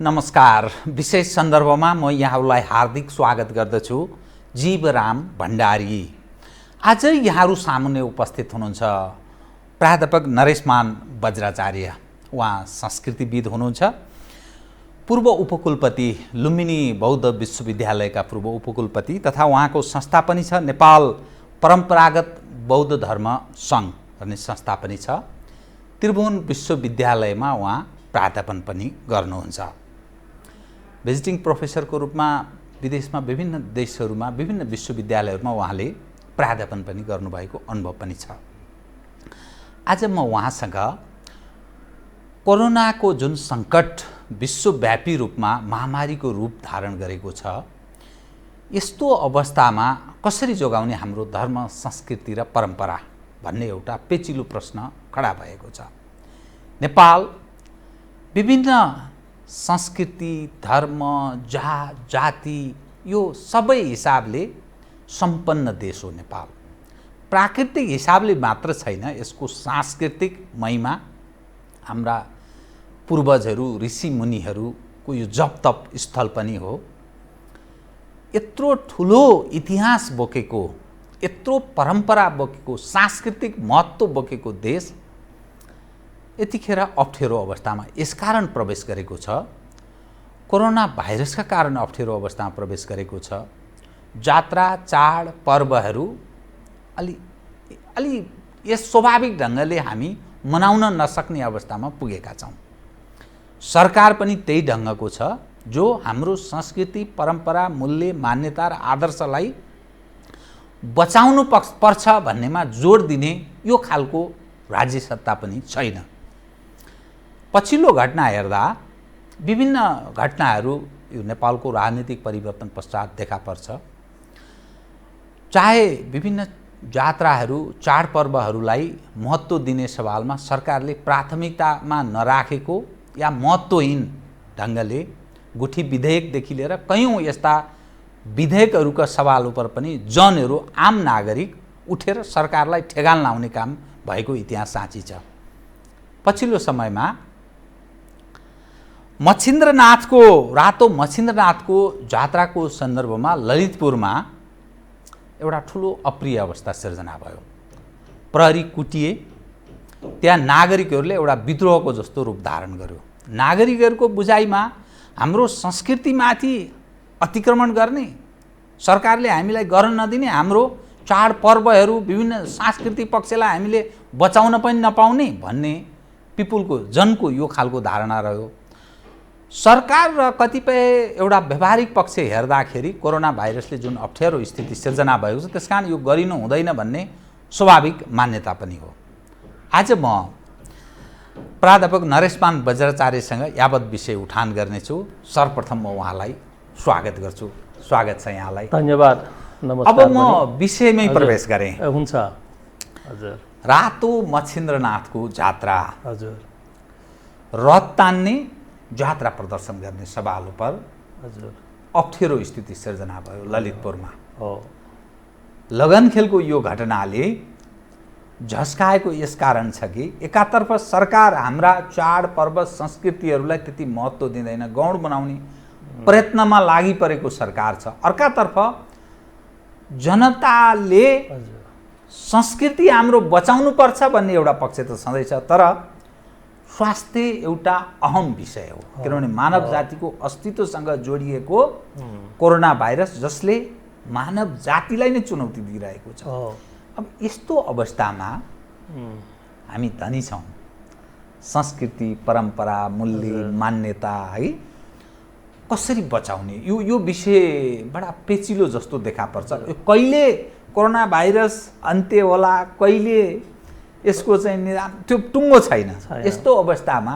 नमस्कार। विशेष सन्दर्भमा म यहाँहरूलाई हार्दिक स्वागत गर्दछु। जीवराम भण्डारी। आज यहाँहरू सामुन्ने उपस्थित हुनुहुन्छ प्राध्यापक नरेशमान वज्राचार्य। उहाँ संस्कृतिविद हुनुहुन्छ, पूर्व उपकुलपति, लुम्बिनी बौद्ध विश्वविद्यालयका पूर्व उपकुलपति तथा उहाँको संस्था पनि छ नेपाल परम्परागत बौद्ध धर्म सङ्घ भन्ने संस्था पनि छ। त्रिभुवन विश्वविद्यालयमा उहाँ प्राध्यापन पनि गर्नुहुन्छ। भिजिटिङ प्रोफेसरको रूपमा विदेशमा विभिन्न देशहरूमा विभिन्न विश्वविद्यालयहरूमा उहाँले प्राध्यापन पनि गर्नुभएको अनुभव पनि छ। आज म उहाँसँग कोरोनाको जुन सङ्कट विश्वव्यापी रूपमा महामारीको रूप धारण गरेको छ, यस्तो अवस्थामा कसरी जोगाउने हाम्रो धर्म, संस्कृति र परम्परा भन्ने एउटा पेचिलो प्रश्न खडा भएको छ। नेपाल विभिन्न संस्कृति, धर्म, जाति यो सबै हिसाबले सम्पन्न देश हो। नेपाल प्राकृतिक हिसाबले मात्र छैन, यसको सांस्कृतिक महिमा हाम्रा पूर्वजहरू, ऋषिमुनिहरूको यो जप-तप स्थल पनि हो। यत्रो ठुलो इतिहास बोकेको, यत्रो परम्परा बोकेको, सांस्कृतिक महत्त्व बोकेको देश यतिखेर अप्ठ्यारो अवस्थामा यसकारण प्रवेश गरेको छ, कोरोना भाइरसका कारण अप्ठ्यारो अवस्थामा प्रवेश गरेको छ। जात्रा, चाड, पर्वहरू अलि यस स्वाभाविक ढङ्गले हामी मनाउन नसक्ने अवस्थामा पुगेका छौँ। सरकार पनि त्यही ढङ्गको छ, जो हाम्रो संस्कृति, परम्परा, मूल्य, मान्यता र आदर्शलाई बचाउनु पर्छ भन्नेमा जोड दिने यो खालको राज्य सत्ता पनि छैन। पछिल्लो घटना हेर्दा विभिन्न घटनाहरू यो नेपालको राजनीतिक परिवर्तन पश्चात देखा पर्छ। चाहे विभिन्न जात्राहरू, चाडपर्वहरूलाई महत्त्व दिने सवालमा सरकारले प्राथमिकतामा नराखेको या महत्त्वहीन ढङ्गले गुठी विधेयकदेखि लिएर कयौँ यस्ता विधेयकहरूका सवाल उपर पनि जनहरू, आम नागरिक उठेर सरकारलाई ठेगान लाउने काम भएको इतिहास साँची छ। पछिल्लो समयमा रातो मच्छिन्द्रनाथको जात्राको सन्दर्भमा ललितपुरमा एउटा ठुलो अप्रिय अवस्था सिर्जना भयो। प्रहरी कुटिए, त्यहाँ नागरिकहरूले एउटा विद्रोहको जस्तो रूप धारण गर्यो। नागरिकहरूको बुझाइमा हाम्रो संस्कृतिमाथि अतिक्रमण गर्ने, सरकारले हामीलाई गर्न नदिने, हाम्रो चाडपर्वहरू, विभिन्न सांस्कृतिक पक्षलाई हामीले बचाउन पनि नपाउने भन्ने जनको यो खालको धारणा रह्यो। सरकार र कतिपय एउटा व्यावहारिक पक्ष हेर्दाखेरि कोरोना भाइरसले जुन अप्ठ्यारो स्थिति सिर्जना भएको छ, त्यसकारण यो गरिनु हुँदैन भन्ने स्वाभाविक मान्यता पनि हो। आज म प्राध्यापक नरेशमान वज्राचार्यसँग यावत विषय उठान गर्नेछु। सर्वप्रथम म उहाँलाई स्वागत गर्छु। स्वागत छ यहाँलाई। धन्यवाद। नमस्कार। अब म विषयमै प्रवेश गरेँ। हुन्छ। हजुर। रातो मच्छिन्द्रनाथको जात्रा, हजुर, रथ तान्ने, जात्रा प्रदर्शन गर्ने सवाल उपर हजुर अप्ठ्यारो स्थिति सिर्जना भयो ललितपुरमा। हो। लगनखेलको यो घटनाले झस्काएको यस कारण छ कि एकातर्फ सरकार हाम्रा चाडपर्व, संस्कृतिहरूलाई त्यति महत्त्व दिँदैन, गौण बनाउने प्रयत्नमा लागि परेको सरकार छ। अर्कातर्फ जनताले संस्कृति हाम्रो बचाउनु पर्छ भन्ने एउटा पक्ष त छँदैछ, तर स्वास्थ्य एउटा अहम विषय हो। किनभने मानव जातिको अस्तित्वसँग जोडिएको कोरोना भाइरस, जसले मानव जातिलाई नै चुनौती दिइरहेको छ। अब यस्तो अवस्थामा हामी धनी छौँ, संस्कृति, परम्परा, मूल्य, मान्यता है कसरी बचाउने, यो विषय बडा पेचिलो जस्तो देखा पर्छ। कहिले कोरोना भाइरस अन्त्य होला, कहिले यसको चाहिँ त्यो टुङ्गो छैन। यस्तो अवस्थामा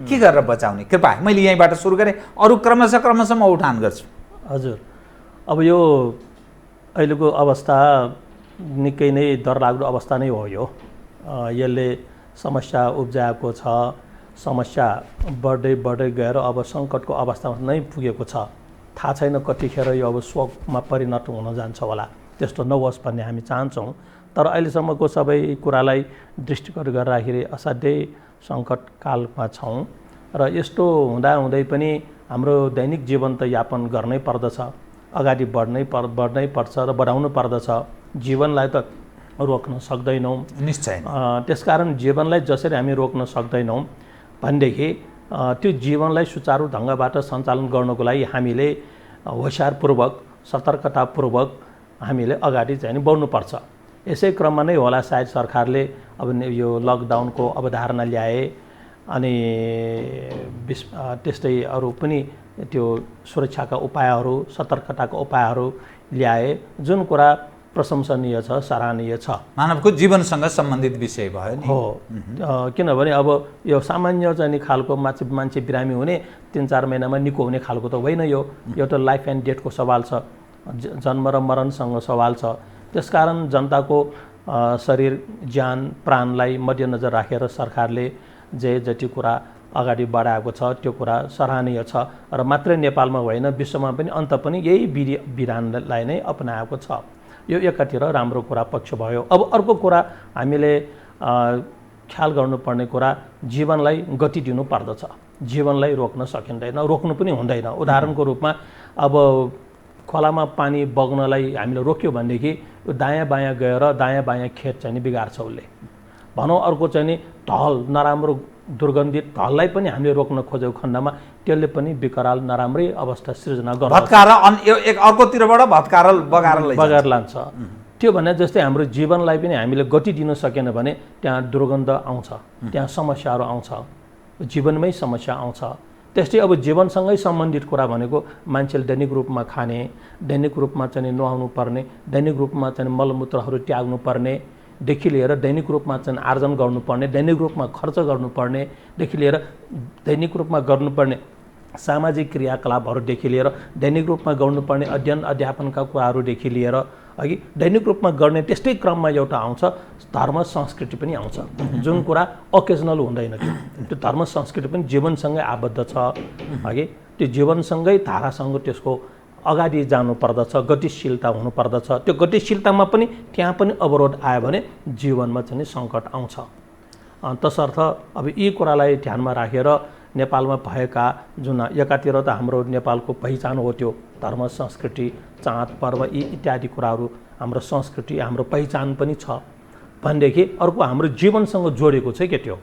के गरेर बचाउने? कृपया मैले यहीँबाट सुरु गरेँ, अरू क्रमशः म उठान गर्छु। हजुर। अब यो अहिलेको अवस्था निकै नै डरलाग्दो अवस्था नै हो। यो यसले समस्या उब्जाएको छ, समस्या बढ्दै गएर अब सङ्कटको अवस्थामा नै पुगेको छ। थाहा छैन कतिखेर यो अब शोकमा परिणत हुन जान्छ होला, त्यस्तो नहोस् भन्ने हामी चाहन्छौँ। तर अहिलेसम्मको सबै कुरालाई दृष्टिगत गर्दाखेरि असाध्यै सङ्कट कालमा छौँ र यस्तो हुँदाहुँदै पनि हाम्रो दैनिक जीवन त यापन गर्नै पर्दछ, अगाडि बढ्नै पर्छ र बढाउनु पर्दछ। जीवनलाई त रोक्न सक्दैनौँ। निश्चय। त्यसकारण जीवनलाई जसरी हामी रोक्न सक्दैनौँ भनेदेखि त्यो जीवनलाई सुचारू ढङ्गबाट सञ्चालन गर्नको लागि हामीले होसियारपूर्वक, सतर्कतापूर्वक हामीले अगाडि चाहिँ बढ्नुपर्छ। यसै क्रममा नै होला सायद सरकारले अब यो लकडाउनको अवधारणा ल्याए अनि त्यस्तै अरू पनि त्यो सुरक्षाका उपायहरू, सतर्कताका उपायहरू ल्याए, जुन कुरा प्रशंसनीय छ, सराहनीय छ। मानवको जीवनसँग सम्बन्धित विषय भयो नि। हो, किनभने अब यो सामान्य चाहिँ खालको मान्छे बिरामी हुने 3-4 महिनामा निको हुने खालको त होइन। यो त लाइफ एन्ड डेथको सवाल छ, जन्म र मरणसँग सवाल छ। त्यसकारण जनताको शरीर, ज्यान, प्राणलाई मध्यनजर राखेर सरकारले जति कुरा अगाडि बढाएको छ त्यो कुरा सराहनीय छ र मात्रै नेपालमा होइन विश्वमा पनि अन्त पनि यही विधानलाई नै अपनाएको छ। यो एकातिर राम्रो कुरा पक्ष भयो। अब अर्को कुरा हामीले ख्याल गर्नुपर्ने कुरा, जीवनलाई गति दिनु पर्दछ। जीवनलाई रोक्न सकिँदैन, रोक्नु पनि हुँदैन। उदाहरणको रूपमा अब खोलामा पानी बग्नलाई हामीले रोक्यो भनेदेखि यो दायाँ बायाँ गएर दायाँ बायाँ खेत चाहिँ बिगार्छ उसले। भनौँ अर्को चाहिँ नि ढल, नराम्रो दुर्गन्धित ढललाई पनि हामीले रोक्न खोजेको खण्डमा त्यसले पनि विकराल नराम्रै अवस्था सृजना गर्छ, अर्कोतिरबाट बगाएर लान्छ। त्यो भने जस्तै हाम्रो जीवनलाई पनि हामीले गति दिन सकेन भने त्यहाँ दुर्गन्ध आउँछ, त्यहाँ समस्याहरू आउँछ, जीवनमै समस्या आउँछ। त्यस्तै अब जीवनसँगै सम्बन्धित कुरा भनेको मान्छेले दैनिक रूपमा खाने, दैनिक रूपमा चाहिँ नुहाउनु पर्ने, दैनिक रूपमा चाहिँ मलमूत्रहरू त्याग्नु पर्ने देखि लिएर दैनिक रूपमा चाहिँ आर्जन गर्नुपर्ने, दैनिक रूपमा खर्च गर्नुपर्नेदेखि लिएर दैनिक रूपमा गर्नुपर्ने सामाजिक क्रियाकलापहरूदेखि लिएर दैनिक रूपमा गर्नुपर्ने अध्ययन अध्यापनका कुराहरूदेखि लिएर अघि दैनिक रूपमा गर्ने त्यस्तै क्रममा एउटा आउँछ धर्म संस्कृति पनि आउँछ, जुन कुरा ओकेजनल हुँदैन। त्यो धर्म संस्कृति पनि जीवनसँगै आबद्ध छ। अघि त्यो जीवनसँगै धारासँग त्यसको अगाडि जानु पर्दछ, गतिशीलता हुनुपर्दछ। त्यो गतिशीलतामा पनि त्यहाँ पनि अवरोध आयो भने जीवनमा चाहिँ सङ्कट आउँछ। तसर्थ अब यी कुरालाई ध्यानमा राखेर नेपालमा भएका जुन एकातिर त हाम्रो नेपालको पहिचान हो त्यो धर्म संस्कृति, चाड पर्व यी इत्यादि कुराहरू हाम्रो संस्कृति, हाम्रो पहिचान पनि छ भनेदेखि अर्को हाम्रो जीवनसँग जोडिएको छ के त्यो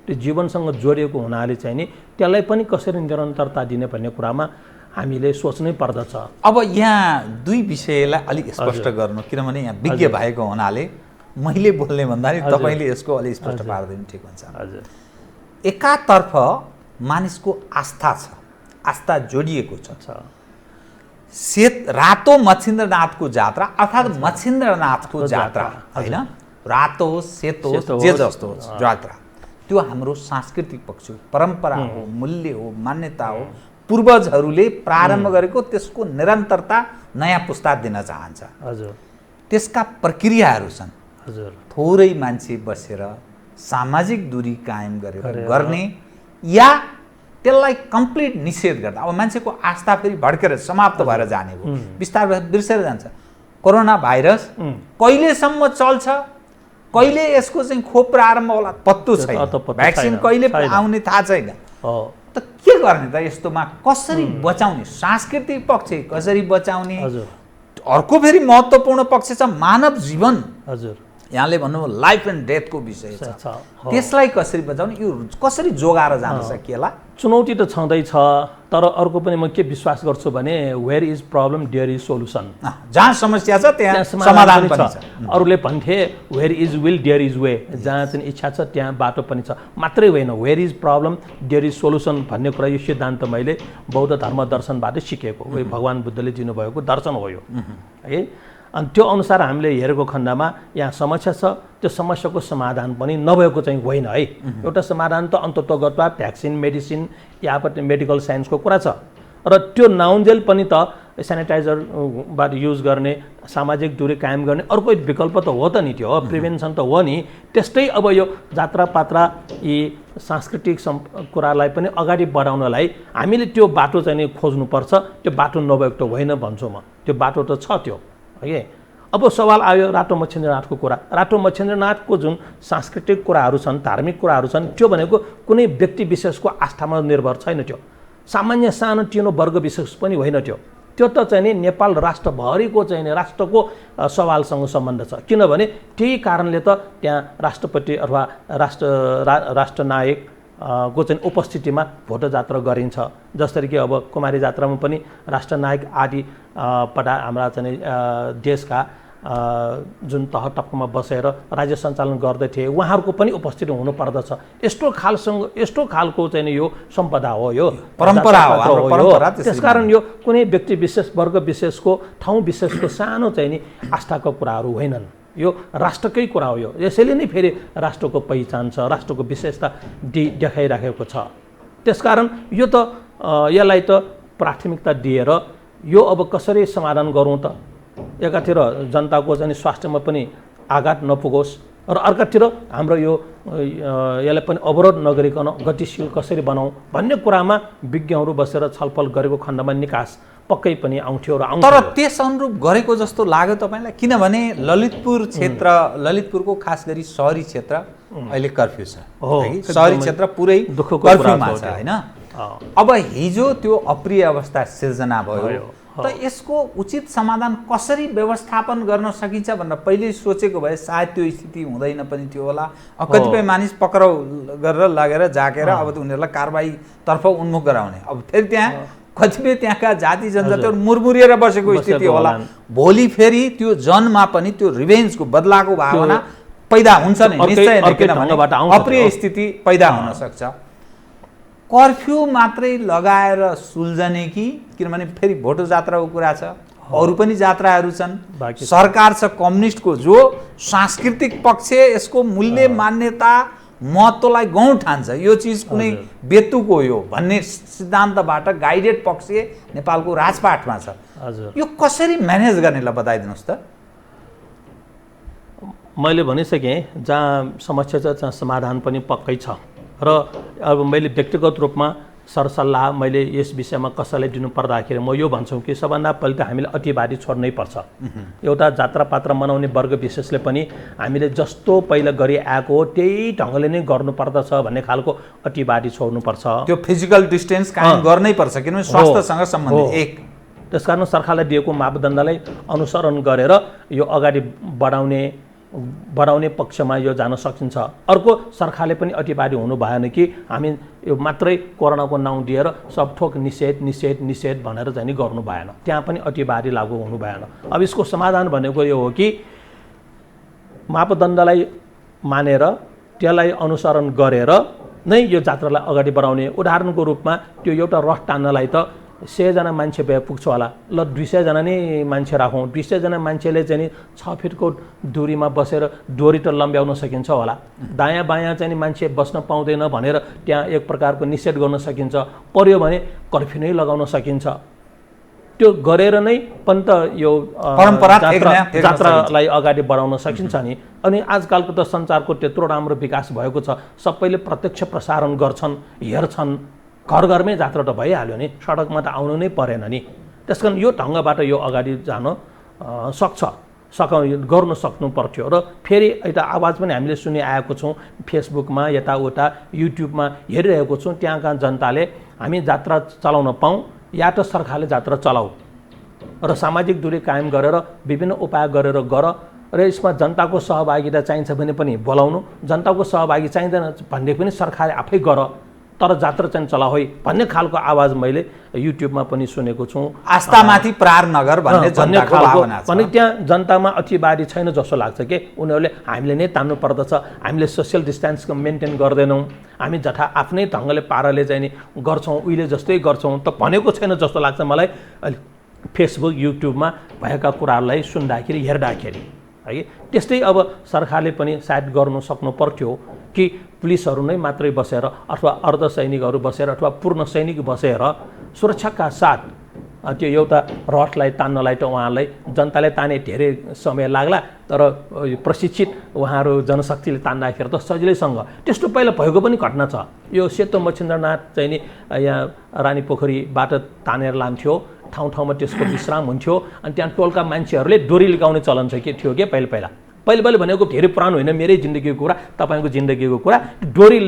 जीवनसँग जोडिएको हुनाले चाहिँ नि त्यसलाई पनि कसरी निरन्तरता दिने भन्ने कुरामा हामीले सोच्नै पर्दछ। अब यहाँ दुई विषयलाई अलिक स्पष्ट गर्नु, किनभने यहाँ विज्ञ भएको हुनाले मैले बोल्ने भन्दा नि तपाईँले यसको अलिक स्पष्ट पारिदिनु ठिक हुन्छ। हजुर, एकातर्फ मानिसको आस्था छ, आस्था जोडिएको छ। रातो मच्छिन्द्रनाथको जात्रा अर्थात् मच्छिन्द्रनाथको जात्रा होइन, रातो सेतो जे जस्तो जात्रा, त्यो हाम्रो सांस्कृतिक पक्ष हो, परम्परा हो, मूल्य हो, मान्यता हो। पूर्वजहरूले प्रारम्भ गरेको त्यसको निरन्तरता नयाँ पुस्ता दिन चाहन्छ। हजुर, त्यसका प्रक्रियाहरू छन्। हजुर, थोरै मान्छे बसेर सामाजिक दूरी कायम गरेर गर्ने या त्यसलाई कम्प्लिट निषेध गर्दा अब मान्छेको आस्था फेरि भड्केर समाप्त भएर जाने हो, बिस्तारै बिर्सेर जान्छ। कोरोना भाइरस कहिलेसम्म चल्छ, कहिले यसको चाहिँ खोप प्रारम्भ होला पत्तो छैन, भ्याक्सिन कहिले आउने थाहा छैन। त के गर्ने त यस्तोमा, कसरी बचाउने? सांस्कृतिक पक्ष कसरी बचाउने? अर्को फेरि महत्त्वपूर्ण पक्ष छ मानव जीवन। हजुर, यहाँले भन्नु लाइफ एन्ड डेथको विषय छ, त्यसलाई कसरी बचाउने, यो कसरी जोगाएर जान सकिएला? चुनौती त छँदैछ, तर अर्को पनि म के विश्वास गर्छु भने where is problem there is solution. जहाँ समस्या छ त्यहाँ समाधान पनि छ। अरूले भन्थे where is will there is way, जहाँ चाहिँ इच्छा छ त्यहाँ बाटो पनि छ। मात्रै होइन, where is problem there is solution भन्ने कुरा यो सिद्धान्त मैले बौद्ध धर्म दर्शनबाट सिकेको, भगवान् बुद्धले दिनुभएको दर्शन हो यो है। अनि त्यो अनुसार हामीले हेरेको खण्डमा यहाँ समस्या छ, त्यो समस्याको समाधान पनि नभएको चाहिँ होइन है। एउटा समाधान त अन्ततोगतमा भ्याक्सिन, मेडिसिन या मेडिकल साइन्सको कुरा छ, र त्यो नआउन्जेल पनि त सेनिटाइजरबाट युज गर्ने, सामाजिक दूरी कायम गर्ने अर्को विकल्प त हो त नि, त्यो हो प्रिभेन्सन त हो नि। त्यस्तै अब यो जात्रापात्रा यी सांस्कृतिक कुरालाई पनि अगाडि बढाउनलाई हामीले त्यो बाटो चाहिँ खोज्नुपर्छ। त्यो बाटो नभएको त होइन भन्छु म, त्यो बाटो त छ त्यो है। अब सवाल आयो रातो मच्छिन्द्रनाथको कुरा। रातो मच्छिन्द्रनाथको जुन सांस्कृतिक कुराहरू छन्, धार्मिक कुराहरू छन्, त्यो भनेको कुनै व्यक्ति विशेषको आस्थामा निर्भर छैन। त्यो सामान्य सानो तिनो वर्ग विशेष पनि होइन त्यो त चाहिँ नि नेपाल राष्ट्रभरिको चाहिँ नि राष्ट्रको सवालसँग सम्बन्ध छ। किनभने त्यही कारणले त त्यहाँ राष्ट्रपति अथवा राष्ट्रनायक को चाहिँ उपस्थितिमा भोटो जात्रा गरिन्छ। जसरी कि अब कुमारी जात्रामा पनि राष्ट्रनायक आदि पटा हाम्रा चाहिँ देशका जुन तह टक्कमा बसेर राज्य सञ्चालन गर्दै थिए उहाँहरूको पनि उपस्थिति हुनुपर्दछ। यस्तो खालको चाहिँ नि यो सम्पदा हो, यो परम्परा हो। त्यसकारण यो कुनै व्यक्ति विशेष वर्ग विशेषको ठाउँ विशेषको सानो चाहिँ नि आस्थाको कुराहरू होइनन्, यो राष्ट्रकै कुरा हो। यो यसैले नै फेरि राष्ट्रको पहिचान छ, राष्ट्रको विशेषता देखाइराखेको छ। त्यसकारण यो त यसलाई त प्राथमिकता दिएर यो अब कसरी समाधान गरौँ त? एकातिर जनताको चाहिँ स्वास्थ्यमा पनि आघात नपुगोस् र अर्कातिर हाम्रो यसलाई पनि अवरोध नगरिकन गतिशील कसरी बनाऊँ भन्ने कुरामा विज्ञहरू बसेर छलफल गरेको खण्डमा निकास पक्कै पनि आउँथ्यो र आउँछ। तर त्यस अनुरूप गरेको जस्तो लाग्यो तपाईँलाई? किनभने ललितपुरको खास गरी सहरी क्षेत्र अहिले कर्फ्यू छ, सहरी क्षेत्र पुरै कर्फ्यूमा छ हैन। अब हिजो त्यो अप्रिय अवस्था सिर्जना भयो त यसको उचित समाधान कसरी व्यवस्थापन गर्न सकिन्छ भनेर पहिले सोचेको भए सायद त्यो स्थिति हुँदैन पनि थियो होला। कतिपय मानिस पक्राउ गरेर लगेर जाकेर अब उनीहरूलाई कारबाहीतर्फ उन्मुख गराउने, अब फेरि त्यहाँ कतिपय त्यहाँका जाति जनजातिहरू मुरमुरिएर बसेको स्थिति होला। भोलि फेरि त्यो जनमा पनि त्यो रिभेन्जको बदलाको भावना पैदा हुन्छ नै, निश्चय नै, किनभने अप्रिय स्थिति पैदा हुन सक्छ। कर्फ्यू मात्रै लगाएर सुल्झने कि किनभने फेरि भोटो जात्राको कुरा छ, अरू पनि जात्राहरू छन्, सरकार छ कम्युनिस्टको जो सांस्कृतिक पक्ष यसको मूल्य मान्यता महत्त्वलाई गौण ठान्छ, यो चिज कुनै बेतुको हो भन्ने सिद्धान्तबाट गाइडेड पक्ष नेपालको राजपाटमा छ। यो कसरी म्यानेज गर्नेलाई बताइदिनुहोस् त। मैले भनिसकेँ जहाँ समस्या छ त्यहाँ समाधान पनि पक्कै छ र अब मैले व्यक्तिगत रूपमा सरसल्लाह मैले यस विषयमा कसैलाई दिनु पर्दाखेरि म यो भन्छु कि सबभन्दा पहिले त हामीले अतिवादी छोड्नै पर्छ। एउटा जात्रापात्रा मनाउने वर्ग विशेषले पनि हामीले जस्तो पहिला गरी आएको हो त्यही ढङ्गले नै गर्नुपर्दछ भन्ने खालको अतिवादी छोड्नुपर्छ। त्यो फिजिकल डिस्टेन्स कायम गर्नै पर्छ किनभने स्वास्थ्यसँग सम्बन्धित एक। त्यसकारण सरकारले दिएको मापदण्डलाई अनुसरण गरेर यो अगाडि बढाउने पक्षमा यो जान सकिन्छ। अर्को सरकारले पनि अतिवादी हुनु भएन कि हामी यो मात्रै कोरोनाको नाउँ दिएर सब थोक निषेध भनेर चाहिँ नि गर्नु भएन, त्यहाँ पनि अतिवादी लागू हुनु भएन। अब यसको समाधान भनेको यो हो कि मापदण्डलाई मानेर त्यसलाई अनुसरण गरेर नै यो जात्रालाई अगाडि बढाउने। उदाहरणको रूपमा त्यो एउटा रथ टान्नलाई त 100 जना मान्छे भए पुग्छ होला, ल 200 जना नै मान्छे राखौँ। 200 जना मान्छेले चाहिँ नि 6 फिटको दूरीमा बसेर डोरी त लम्ब्याउन सकिन्छ होला, दायाँ बायाँ चाहिँ नि मान्छे बस्न पाउँदैन भनेर त्यहाँ एक प्रकारको निषेध गर्न सकिन्छ। पर्यो भने कर्फ्यू नै लगाउन सकिन्छ। त्यो गरेर नै पनि त यो जात्रालाई अगाडि बढाउन सकिन्छ नि। अनि आजकलको त सञ्चारको त्यत्रो राम्रो विकास भएको छ, सबैले प्रत्यक्ष प्रसारण गर्छन्, हेर्छन्, घर घरमै जात्रा त भइहाल्यो नि, सडकमा त आउनु नै परेन नि। त्यसकारण यो ढङ्गबाट यो अगाडि जान गर्न सक्नु पर्थ्यो। र फेरि एउटा आवाज पनि हामीले सुनिआएको छौँ, फेसबुकमा यताउता युट्युबमा हेरिरहेको छौँ, त्यहाँका जनताले हामी जात्रा चलाउन पाऊँ या त सरकारले जात्रा चलाऊ र सामाजिक दूरी कायम गरेर विभिन्न उपाय गरेर गर र यसमा जनताको सहभागिता चाहिन्छ भने पनि बोलाउनु, जनताको सहभागी चाहिँदैन भन्ने पनि सरकारले आफै गर, तर जात्रा चाहिँ चलाऊ है भन्ने खालको आवाज मैले युट्युबमा पनि सुनेको छु। आस्थामाथि प्रहार नगर भन्ने जनताको भावना छ। भने त्यहाँ जनतामा अतिवादी छैन जस्तो लाग्छ कि उनीहरूले हामीले नै तान्नु पर्दछ, हामीले सोसियल डिस्टेन्स मेन्टेन गर्दैनौँ, हामी जथा आफ्नै ढङ्गले पाराले चाहिँ नि गर्छौँ, उहिले जस्तै गर्छौँ त भनेको छैन जस्तो लाग्छ मलाई फेसबुक युट्युबमा भएका कुराहरूलाई सुन्दाखेरि हेर्दाखेरि है। त्यस्तै अब सरकारले पनि सायद गर्नु सक्नु पर्थ्यो कि पुलिसहरू नै मात्रै बसेर अथवा अर्धसैनिकहरू बसेर अथवा पूर्ण सैनिक बसेर सुरक्षाका साथ त्यो एउटा रथलाई तान्नलाई त उहाँलाई जनताले ताने धेरै समय लाग्ला, तर प्रशिक्षित उहाँहरू जनशक्तिले तान्दाखेरि त सजिलैसँग त्यस्तो पहिला भएको पनि घटना छ। यो सेतो मच्छिन्द्रनाथ चाहिँ नि यहाँ रानी पोखरीबाट तानेर लान्थ्यो, ठाउँ ठाउँमा त्यसको विश्राम हुन्थ्यो अनि त्यहाँ टोलका मान्छेहरूले डोरी लिगाउने चलन थियो कि पहिला पहिले भनेको धेरै पुरानो होइन, मेरै जिन्दगीको कुरा, तपाईँको जिन्दगीको कुरा। डोरी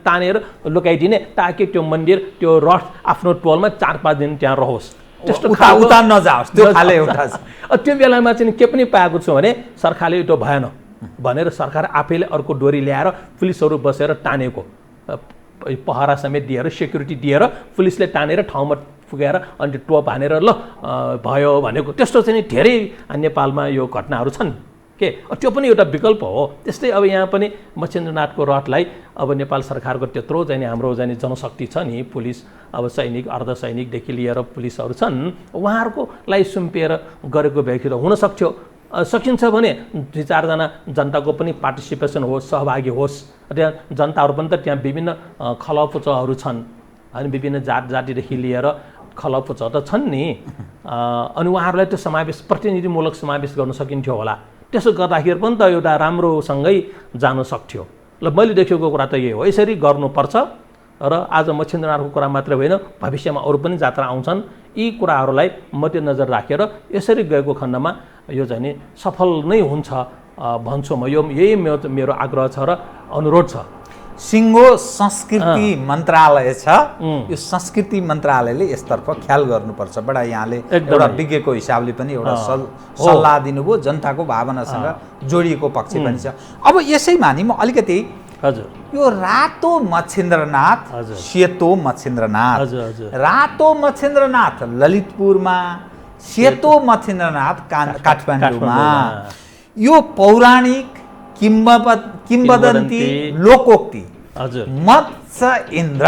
तानेर लुकाइदिने ताकि त्यो मन्दिर त्यो रथ आफ्नो टोलमा 4-5 दिन त्यहाँ रहोस्, त्यस्तो उता नजाओस्, त्यो खाले एउटा त्यो बेलामा चाहिँ के पनि पाएको छु भने सरकारले त्यो भएन भनेर सरकार आफैले अर्को डोरी ल्याएर पुलिसहरू बसेर तानेको, पहरा समेत दिएर सेक्युरिटी दिएर पुलिसले तानेर ठाउँमा पुगेर अनि टोप हानेर ल भयो भनेको त्यस्तो चाहिँ धेरै नेपालमा यो घटनाहरू छन् के। त्यो पनि एउटा विकल्प हो। त्यस्तै अब यहाँ पनि मच्छिन्द्रनाथको रथलाई अब नेपाल सरकारको त्यत्रो चाहिँ हाम्रो चाहिँ जनशक्ति छ नि, पुलिस अब सैनिक अर्धसैनिकदेखि लिएर पुलिसहरू छन्, उहाँहरूकोलाई सुम्पिएर गरेको व्यक्ति त हुन सक्थ्यो, सकिन्छ भने 2-4 जना जनताको पनि पार्टिसिपेसन होस्, सहभागी होस्। त्यहाँ जनताहरू पनि त त्यहाँ विभिन्न खलपुचहरू छन्, अनि विभिन्न जातजातिदेखि लिएर खलपुच त छन् नि, अनि उहाँहरूलाई त्यो समावेश प्रतिनिधिमूलक समावेश गर्न सकिन्थ्यो होला। त्यसो गर्दाखेरि पनि त एउटा राम्रोसँगै जान सक्थ्यो। ल मैले देखेको कुरा त यही हो, यसरी गर्नुपर्छ। र आज मच्छिन्द्रनाथको कुरा मात्रै होइन, भविष्यमा अरू पनि जात्रा आउँछन्, यी कुराहरूलाई मध्यनजर राखेर यसरी गएको खण्डमा यो चाहिँ नि सफल नै हुन्छ भन्छु म। यही मेरो आग्रह छ र अनुरोध छ। सिङ्गो संस्कृति मन्त्रालय छ, यो संस्कृति मन्त्रालयले यसतर्फ ख्याल गर्नुपर्छ। बडा यहाँले एउटा विज्ञको हिसाबले पनि एउटा सल्लाह दिनुभयो, जनताको भावनासँग जोडिएको पक्ष पनि छ। अब यसैमा नि म अलिकति हजुर यो रातो मच्छिन्द्रनाथ, सेतो मच्छिन्द्रनाथ, रातो मच्छिन्द्रनाथ ललितपुरमा, सेतो मच्छिन्द्रनाथ काठमाडौँमा, यो पौराणिक किम्बदन्ती लोकोक्ति मत्स्य इन्द्र,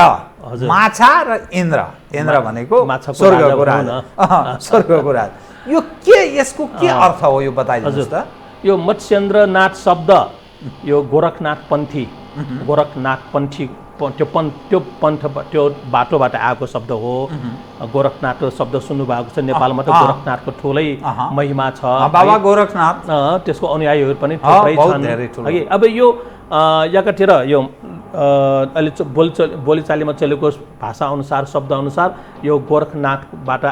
माछा र इन्द्र भनेको स्वर्गको राजा, स्वर्गको राजा, यो के यसको के अर्थ हो यो बताइदिनुहोस् त। यो मत्स्येन्द्रनाथ शब्द यो गोरखनाथपन्थी त्यो बाटोबाट आएको शब्द हो। गोरखनाथ शब्द सुन्नुभएको छ, नेपालमा त गोरखनाथको ठुलै महिमा छ, बाबा गोरखनाथ, त्यसको अनुयायीहरू पनि थुप्रै छन्। अब यो यहाँतिर यो अहिले बोलीचालीमा चलेको भाषा अनुसार शब्द अनुसार यो गोरखनाथबाट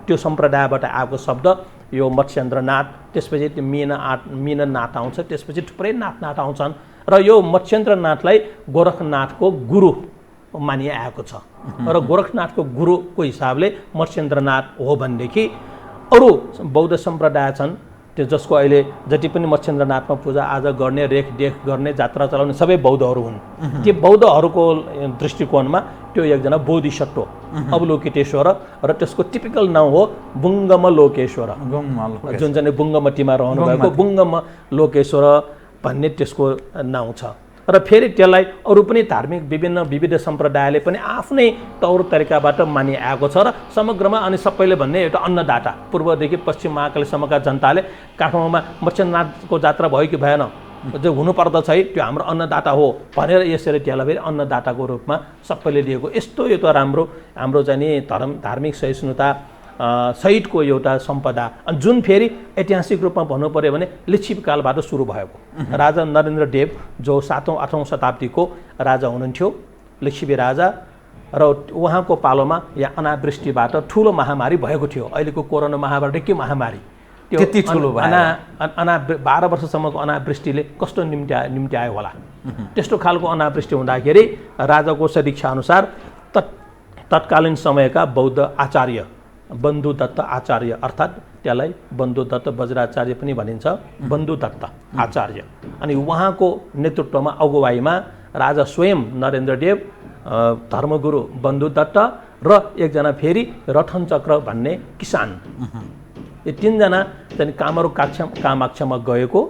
त्यो सम्प्रदायबाट आएको शब्द यो मत्स्येन्द्रनाथ, त्यसपछि मीननाथ आउँछ, त्यसपछि थुप्रै नाथ आउँछन् र यो मत्स्येन्द्रनाथलाई गोरखनाथको गुरु मानिआएको छ। र गोरखनाथको गुरुको हिसाबले मत्स्येन्द्रनाथ हो भनेदेखि अरू बौद्ध सम्प्रदाय छन् त्यो जसको अहिले जति पनि मत्स्येन्द्रनाथमा पूजाआजा गर्ने, रेखदेख गर्ने, जात्रा चलाउने सबै बौद्धहरू हुन्। ती बौद्धहरूको दृष्टिकोणमा त्यो एकजना बोधिसत्व अवलोकितेश्वर र त्यसको टिपिकल नाउँ हो बुङ्गम लोकेश्वर, जुन चाहिँ बुङ्गमतीमा रहनुभएको बुङ्गम लोकेश्वर भन्ने त्यसको नाउँ छ। र फेरि त्यसलाई अरू पनि धार्मिक विविध सम्प्रदायले पनि आफ्नै तौर तरिकाबाट मानिआएको छ र समग्रमा अनि सबैले भन्ने एउटा अन्नदाता, पूर्वदेखि पश्चिम महाकालीसम्मका जनताले काठमाडौँमा मत्स्यनाथको जात्रा भयो कि भएन, जो हुनुपर्दछ है त्यो हाम्रो अन्नदाता हो भनेर यसरी त्यसलाई फेरि अन्नदाताको रूपमा सबैले लिएको। यस्तो यो त हाम्रो चाहिँ नि धार्मिक सहिष्णुता सहितको एउटा सम्पदा, जुन फेरि ऐतिहासिक रूपमा भन्नु पर्यो भने लिच्छवी कालबाट सुरु भएको। राजा नरेन्द्र देव जो 7औं-8औं शताब्दीको राजा हुनुहुन्थ्यो, लिच्छवी राजा, र उहाँको पालोमा यहाँ अनावृष्टिबाट ठुलो महामारी भएको थियो। अहिलेको कोरोना महामारी के महामारी, त्यो 12 वर्षसम्मको अनावृष्टिले कस्तो निम्त्यायो होला। त्यस्तो खालको अनावृष्टि हुँदाखेरि राजाको सदिक्षा अनुसार तत्कालीन समयका बौद्ध आचार्य बन्धुदत्त आचार्य, अर्थात् त्यसलाई बन्धुदत्त वज्राचार्य पनि भनिन्छ, बन्धुदत्त आचार्य, अनि उहाँको नेतृत्वमा अगुवाईमा राजा स्वयं नरेन्द्रदेव, धर्मगुरु बन्धुदत्त र एकजना फेरि रतनचक्र भन्ने किसान, यो 3 जना चाहिँ कामाक्षमा गएको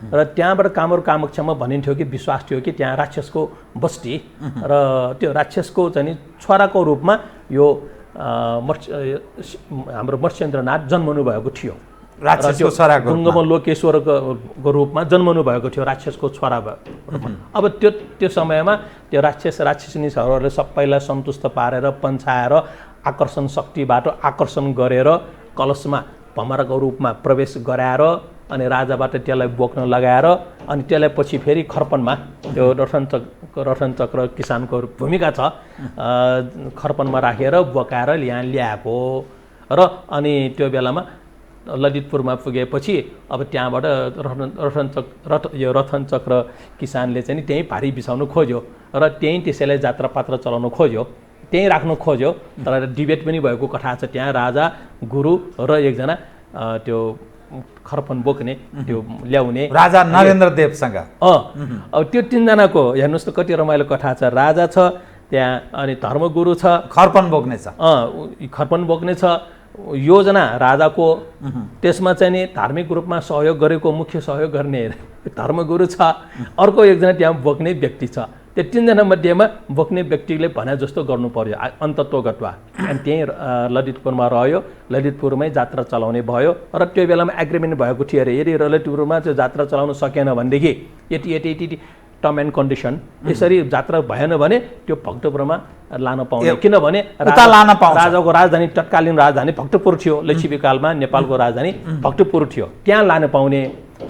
र त्यहाँबाट कामाक्षमा भनिन्थ्यो कि विश्वास थियो कि त्यहाँ राक्षसको बस्ती र त्यो राक्षसको चाहिँ छोराको रूपमा यो हाम्रो मत्स्येन्द्रनाथ जन्मनु भएको थियो। बुङ्गम लोकेश्वरको रूपमा जन्मनु भएको थियो, राक्षसको छोरा रूपमा। अब त्यो समयमा त्यो राक्षसनीहरूले सबैलाई सन्तुष्ट पारेर पन्छाएर आकर्षण शक्तिबाट आकर्षण गरेर कलशमा भमराको रूपमा प्रवेश गराएर अनि राजाबाट त्यसलाई बोक्न लगाएर अनि त्यसलाई पछि फेरि खर्पनमा त्यो रतनचक्र किसानको भूमिका छ, खर्पनमा राखेर बोकाएर यहाँ ल्याएको र अनि त्यो बेलामा ललितपुरमा पुगेपछि अब त्यहाँबाट रतन चक्र किसानले चाहिँ नि त्यहीँ भारी बिसाउनु खोज्यो र त्यहीँ त्यसैलाई जात्रा पात्र चलाउनु खोज्यो, त्यहीँ राख्नु खोज्यो। तर डिबेट पनि भएको कथा छ त्यहाँ, राजा गुरु र एकजना त्यो खरपन बोक्ने त्यो ल्याउने राजा नरेन्द्र देवसँग। अब त्यो तिनजनाको हेर्नुहोस् त कति रमाइलो कथा छ। राजा छ त्यहाँ, अनि धर्मगुरु छ, खरपन बोक्ने छ, खरपन बोक्ने छ, योजना राजाको, त्यसमा चाहिँ नि धार्मिक रूपमा सहयोग गरेको मुख्य सहयोग गर्ने धर्मगुरु छ, अर्को एकजना त्यहाँ बोक्ने व्यक्ति छ। त्यो तिनजना मध्येमा बोक्ने व्यक्तिले भने जस्तो गर्नु पर्यो अन्तत्वगतवा। अनि त्यहीँ ललितपुरमा रह्यो, ललितपुरमै जात्रा चलाउने भयो र त्यो बेलामा एग्रिमेन्ट भएको थियो अरे, यदि ललितपुरमा त्यो जात्रा चलाउन सकेन भनेदेखि यति टर्म एन्ड कन्डिसन, यसरी जात्रा भएन भने त्यो भक्तपुरमा लान पाउने, किनभने राजाको राजधानी तत्कालीन राजधानी भक्तपुर थियो, लिच्छवीकालमा नेपालको राजधानी भक्तपुर थियो, त्यहाँ लान पाउने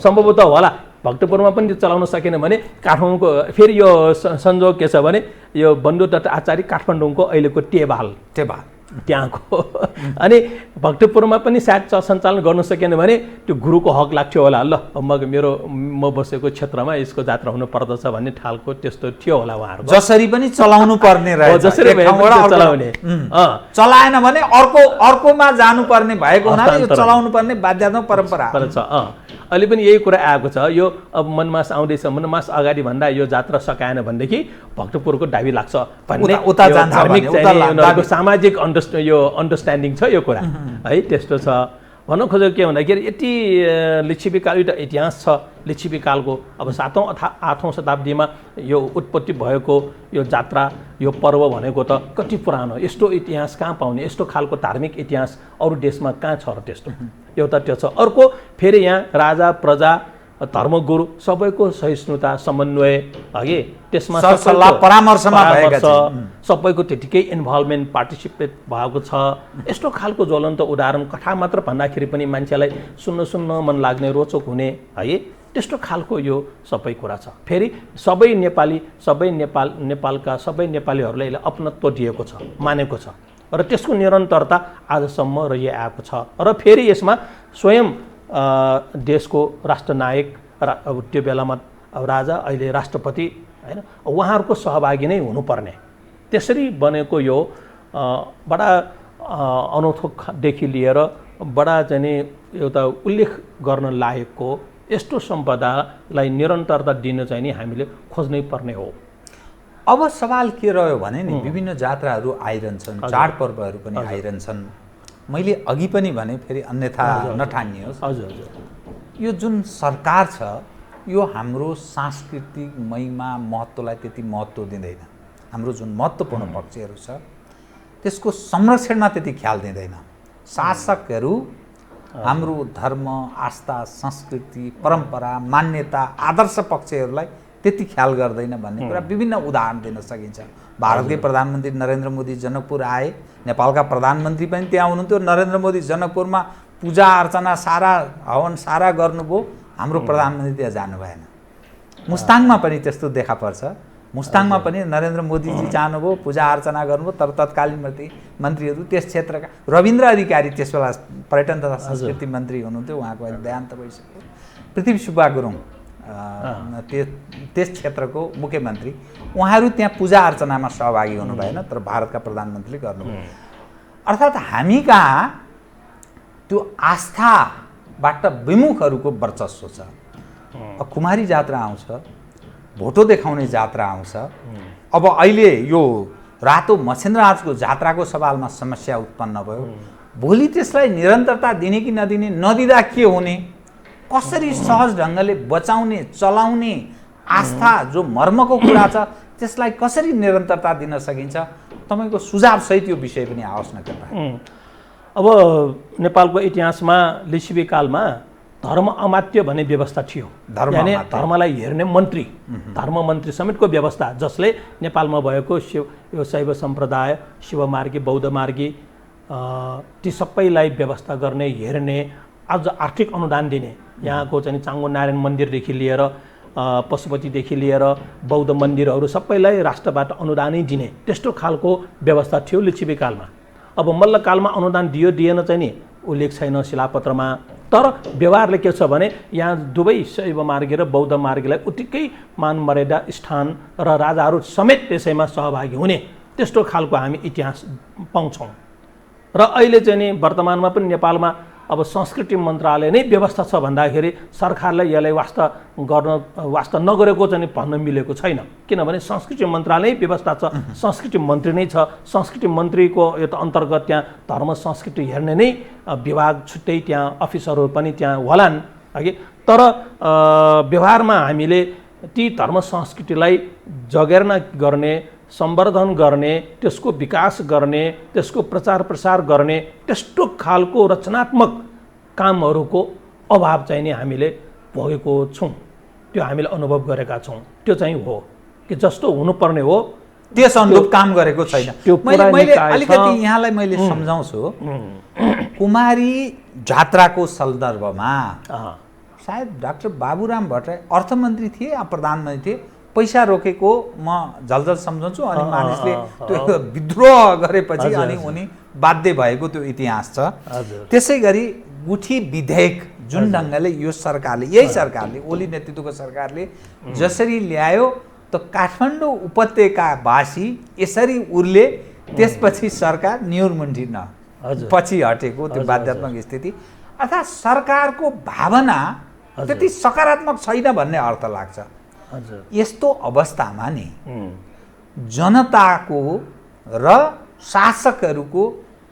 सम्भवतः होला। भक्तपुरमा पनि चलाउन सकेन भने काठमाडौँको, फेरि यो संजोग के छ भने यो बन्धुदत्त आचार्य काठमाडौँको अहिलेको टेबाल त्यहाँको, अनि भक्तपुरमा पनि सायद सञ्चालन गर्न सकेन भने त्यो गुरुको हक लाग्थ्यो होला। ल म बसेको क्षेत्रमा यसको जात्रा हुनु पर्दछ भन्ने ठालको त्यस्तो थियो होला उहाँहरू। जसरी पनि चलाउनु पर्ने रहेछ, जसरी चलाउने, चलाएन भने अर्कोमा जानुपर्ने भएको हुनाले यो चलाउनु पर्ने बाध्यतात्मक परम्परा छ। अहिले पनि यही कुरा आएको छ। यो अब मनमास आउँदैछ, मनमास अगाडि भन्दा यो जात्रा सकाएन भनेदेखि भक्तपुरको दाबी लाग्छ भन्ने धार्मिक सामाजिक अन्डरस्ट्यान्डिङ छ यो कुरा है। त्यस्तो छ। भन्न खोजेको के भन्दाखेरि यति लिच्छवीकाल एउटा इतिहास छ लिच्छवीकालको। अब 7औं अथवा 8औं शताब्दीमा यो उत्पत्ति भएको यो जात्रा, यो पर्व भनेको त कति पुरानो, यस्तो इतिहास कहाँ पाउने, यस्तो खालको धार्मिक इतिहास अरू देशमा कहाँ छ र त्यस्तो। एउटा त्यो छ। अर्को फेरि यहाँ राजा प्रजा धर्मगुरु सबैको सहिष्णुता समन्वय हगे, त्यसमा सल्लाह परामर्शमा भएका सबैको त्यतिकै इन्भल्भमेन्ट पार्टिसिपेट भएको छ। यस्तो खालको ज्वलन्त उदाहरण कथा मात्र भन्दाखेरि पनि मान्छेलाई सुन्न मन लाग्ने, रोचक हुने है, त्यस्तो खालको यो सबै कुरा छ। फेरि सबै नेपालका सबै नेपालीहरूलाई यसले अपनत्व दिएको छ, मानेको छ र त्यसको निरन्तरता आजसम्म रहिआएको छ। र फेरि यसमा स्वयं देशको राष्ट्रनायक अब त्यो बेलामा अब राजा, अहिले राष्ट्रपति हैन, उहाँहरूको सहभागी नै हुनुपर्ने, त्यसरी बनेको यो बडा अनौठोदेखि लिएर बडा चाहिँ नि एउटा उल्लेख गर्न लायकको यस्तो सम्पदालाई निरन्तरता दिन चाहिँ नि हामीले खोज्नै पर्ने हो। अब सवाल के रह्यो भने नि विभिन्न जात्राहरू आइरहन्छन्, चाडपर्वहरू पनि आइरहन्छन्। मैले अघि पनि भने, फेरि अन्यथा नठानियोस्, हजुर यो जुन सरकार छ यो हाम्रो सांस्कृतिक महिमा महत्त्वलाई त्यति महत्त्व दिँदैन। हाम्रो जुन महत्त्वपूर्ण पक्षहरू छ त्यसको संरक्षणमा त्यति ख्याल दिँदैन। शासकहरू हाम्रो धर्म, आस्था, संस्कृति, परम्परा, मान्यता, आदर्श पक्षहरूलाई त्यति ख्याल गर्दैन भन्ने कुरा विभिन्न उदाहरण दिन सकिन्छ। भारतकै प्रधानमन्त्री नरेन्द्र मोदी जनकपुर आए, नेपालका प्रधानमन्त्री पनि त्यहाँ हुनुहुन्थ्यो। नरेन्द्र मोदी जनकपुरमा पूजा अर्चना सारा हवन सारा गर्नुभयो, हाम्रो प्रधानमन्त्री त्यहाँ जानु भएन। मुस्ताङमा पनि त्यस्तो देखा पर्छ। मुस्ताङमा पनि नरेन्द्र मोदीजी जानुभयो, पूजा अर्चना गर्नुभयो, तर तत्कालीन मन्त्रीहरू त्यस क्षेत्रका, रविन्द्र अधिकारी त्यस बेला पर्यटन तथा संस्कृति मन्त्री हुनुहुन्थ्यो, उहाँको अहिले देहान्त भइसक्यो। पृथ्वी सुब्बा गुरुङ त्यस क्षेत्रको मुख्यमन्त्री, उहाँहरू त्यहाँ पूजा अर्चनामा सहभागी हुनु भएन, तर भारतका प्रधानमन्त्रीले गर्नुभयो। अर्थात् हामी कहाँ त्यो आस्थाबाट विमुखहरूको वर्चस्व छ। कुमारी जात्रा आउँछ, भोटो देखाउने जात्रा आउँछ। अब अहिले यो रातो मछेन्द्रनाथको जात्राको सवालमा समस्या उत्पन्न भयो। भोलि त्यसलाई निरन्तरता दिने कि नदिने, नदिँदा के हुने, कसरी सहज ढङ्गले बचाउने, चलाउने, आस्था जो मर्मको कुरा छ त्यसलाई कसरी निरन्तरता दिन सकिन्छ, तपाईँको सुझावसहित यो विषय पनि आओस् न। अब नेपालको इतिहासमा लिच्छवीकालमा धर्म अमात्य भन्ने व्यवस्था थियो, यानि धर्मलाई हेर्ने मन्त्री, धर्म मन्त्री समेतको व्यवस्था, जसले नेपालमा भएको यो शैव सम्प्रदाय, शिवमार्गी, बौद्धमार्गी ती सबैलाई व्यवस्था गर्ने, हेर्ने, अझ आर्थिक अनुदान दिने, यहाँको चाहिँ चाङ्गो नारायण मन्दिरदेखि लिएर पशुपतिदेखि लिएर बौद्ध मन्दिरहरू सबैलाई राष्ट्रबाट अनुदानै दिने, त्यस्तो खालको व्यवस्था थियो लिच्छवीकालमा। अब मल्लकालमा अनुदान दियो दिएन चाहिँ नि उल्लेख छैन शिलापत्रमा। तर व्यवहारले के छ भने यहाँ दुवै शैव मार्गी र बौद्ध मार्गीलाई उत्तिकै मान मर्यादा स्थान र राजाहरू समेत त्यसैमा सहभागी हुने त्यस्तो खालको हामी इतिहास पाउँछौँ। र अहिले चाहिँ नि वर्तमानमा पनि नेपालमा अब संस्कृति मन्त्रालय नै व्यवस्था छ भन्दाखेरि सरकारले यसलाई वास्ता नगरेको चाहिँ भन्न मिलेको छैन। किनभने संस्कृति मन्त्रालय व्यवस्था छ, संस्कृति मन्त्री नै छ, संस्कृति मन्त्रीको यो त अन्तर्गत त्यहाँ धर्म संस्कृति हेर्ने नै विभाग छुट्टै त्यहाँ अफिसरहरू पनि त्यहाँ होलान् हगि। तर व्यवहारमा हामीले ती धर्म संस्कृतिलाई जगेर्ना गर्ने, सम्वर्धन गर्ने, त्यसको विकास गर्ने, त्यसको प्रचार प्रसार गर्ने त्यस्तो खालको रचनात्मक कामहरूको अभाव चाहिँ नि हामीले भोगेको छौँ। त्यो हामीले अनुभव गरेका छौँ। त्यो चाहिँ हो कि जस्तो हुनुपर्ने हो त्यस अनुरूप काम गरेको छैन। मैले अलिकति यहाँलाई मैले सम्झाउँछु, कुमारी जात्राको सन्दर्भमा सायद डाक्टर बाबुराम भट्टराई अर्थमन्त्री थिए या प्रधानमन्त्री थिए, पैसा रोकेको म झलझल सम्झाउँछु अनि मानिसले त्यो विद्रोह गरेपछि अनि उनी बाध्य भएको त्यो इतिहास छ। त्यसै गरी गुठी विधेयक जुन ढङ्गले यो सरकारले, यही सरकारले, ओली नेतृत्वको सरकारले जसरी ल्यायो त काठमाडौँ उपत्यकावासी यसरी उर्ले, त्यसपछि सरकार न्युरमुन्टी पछि हटेको त्यो बाध्यात्मक स्थिति, अर्थात् सरकारको भावना त्यति सकारात्मक छैन भन्ने अर्थ लाग्छ। यस्तो अवस्थामा नि जनताको र शासकहरूको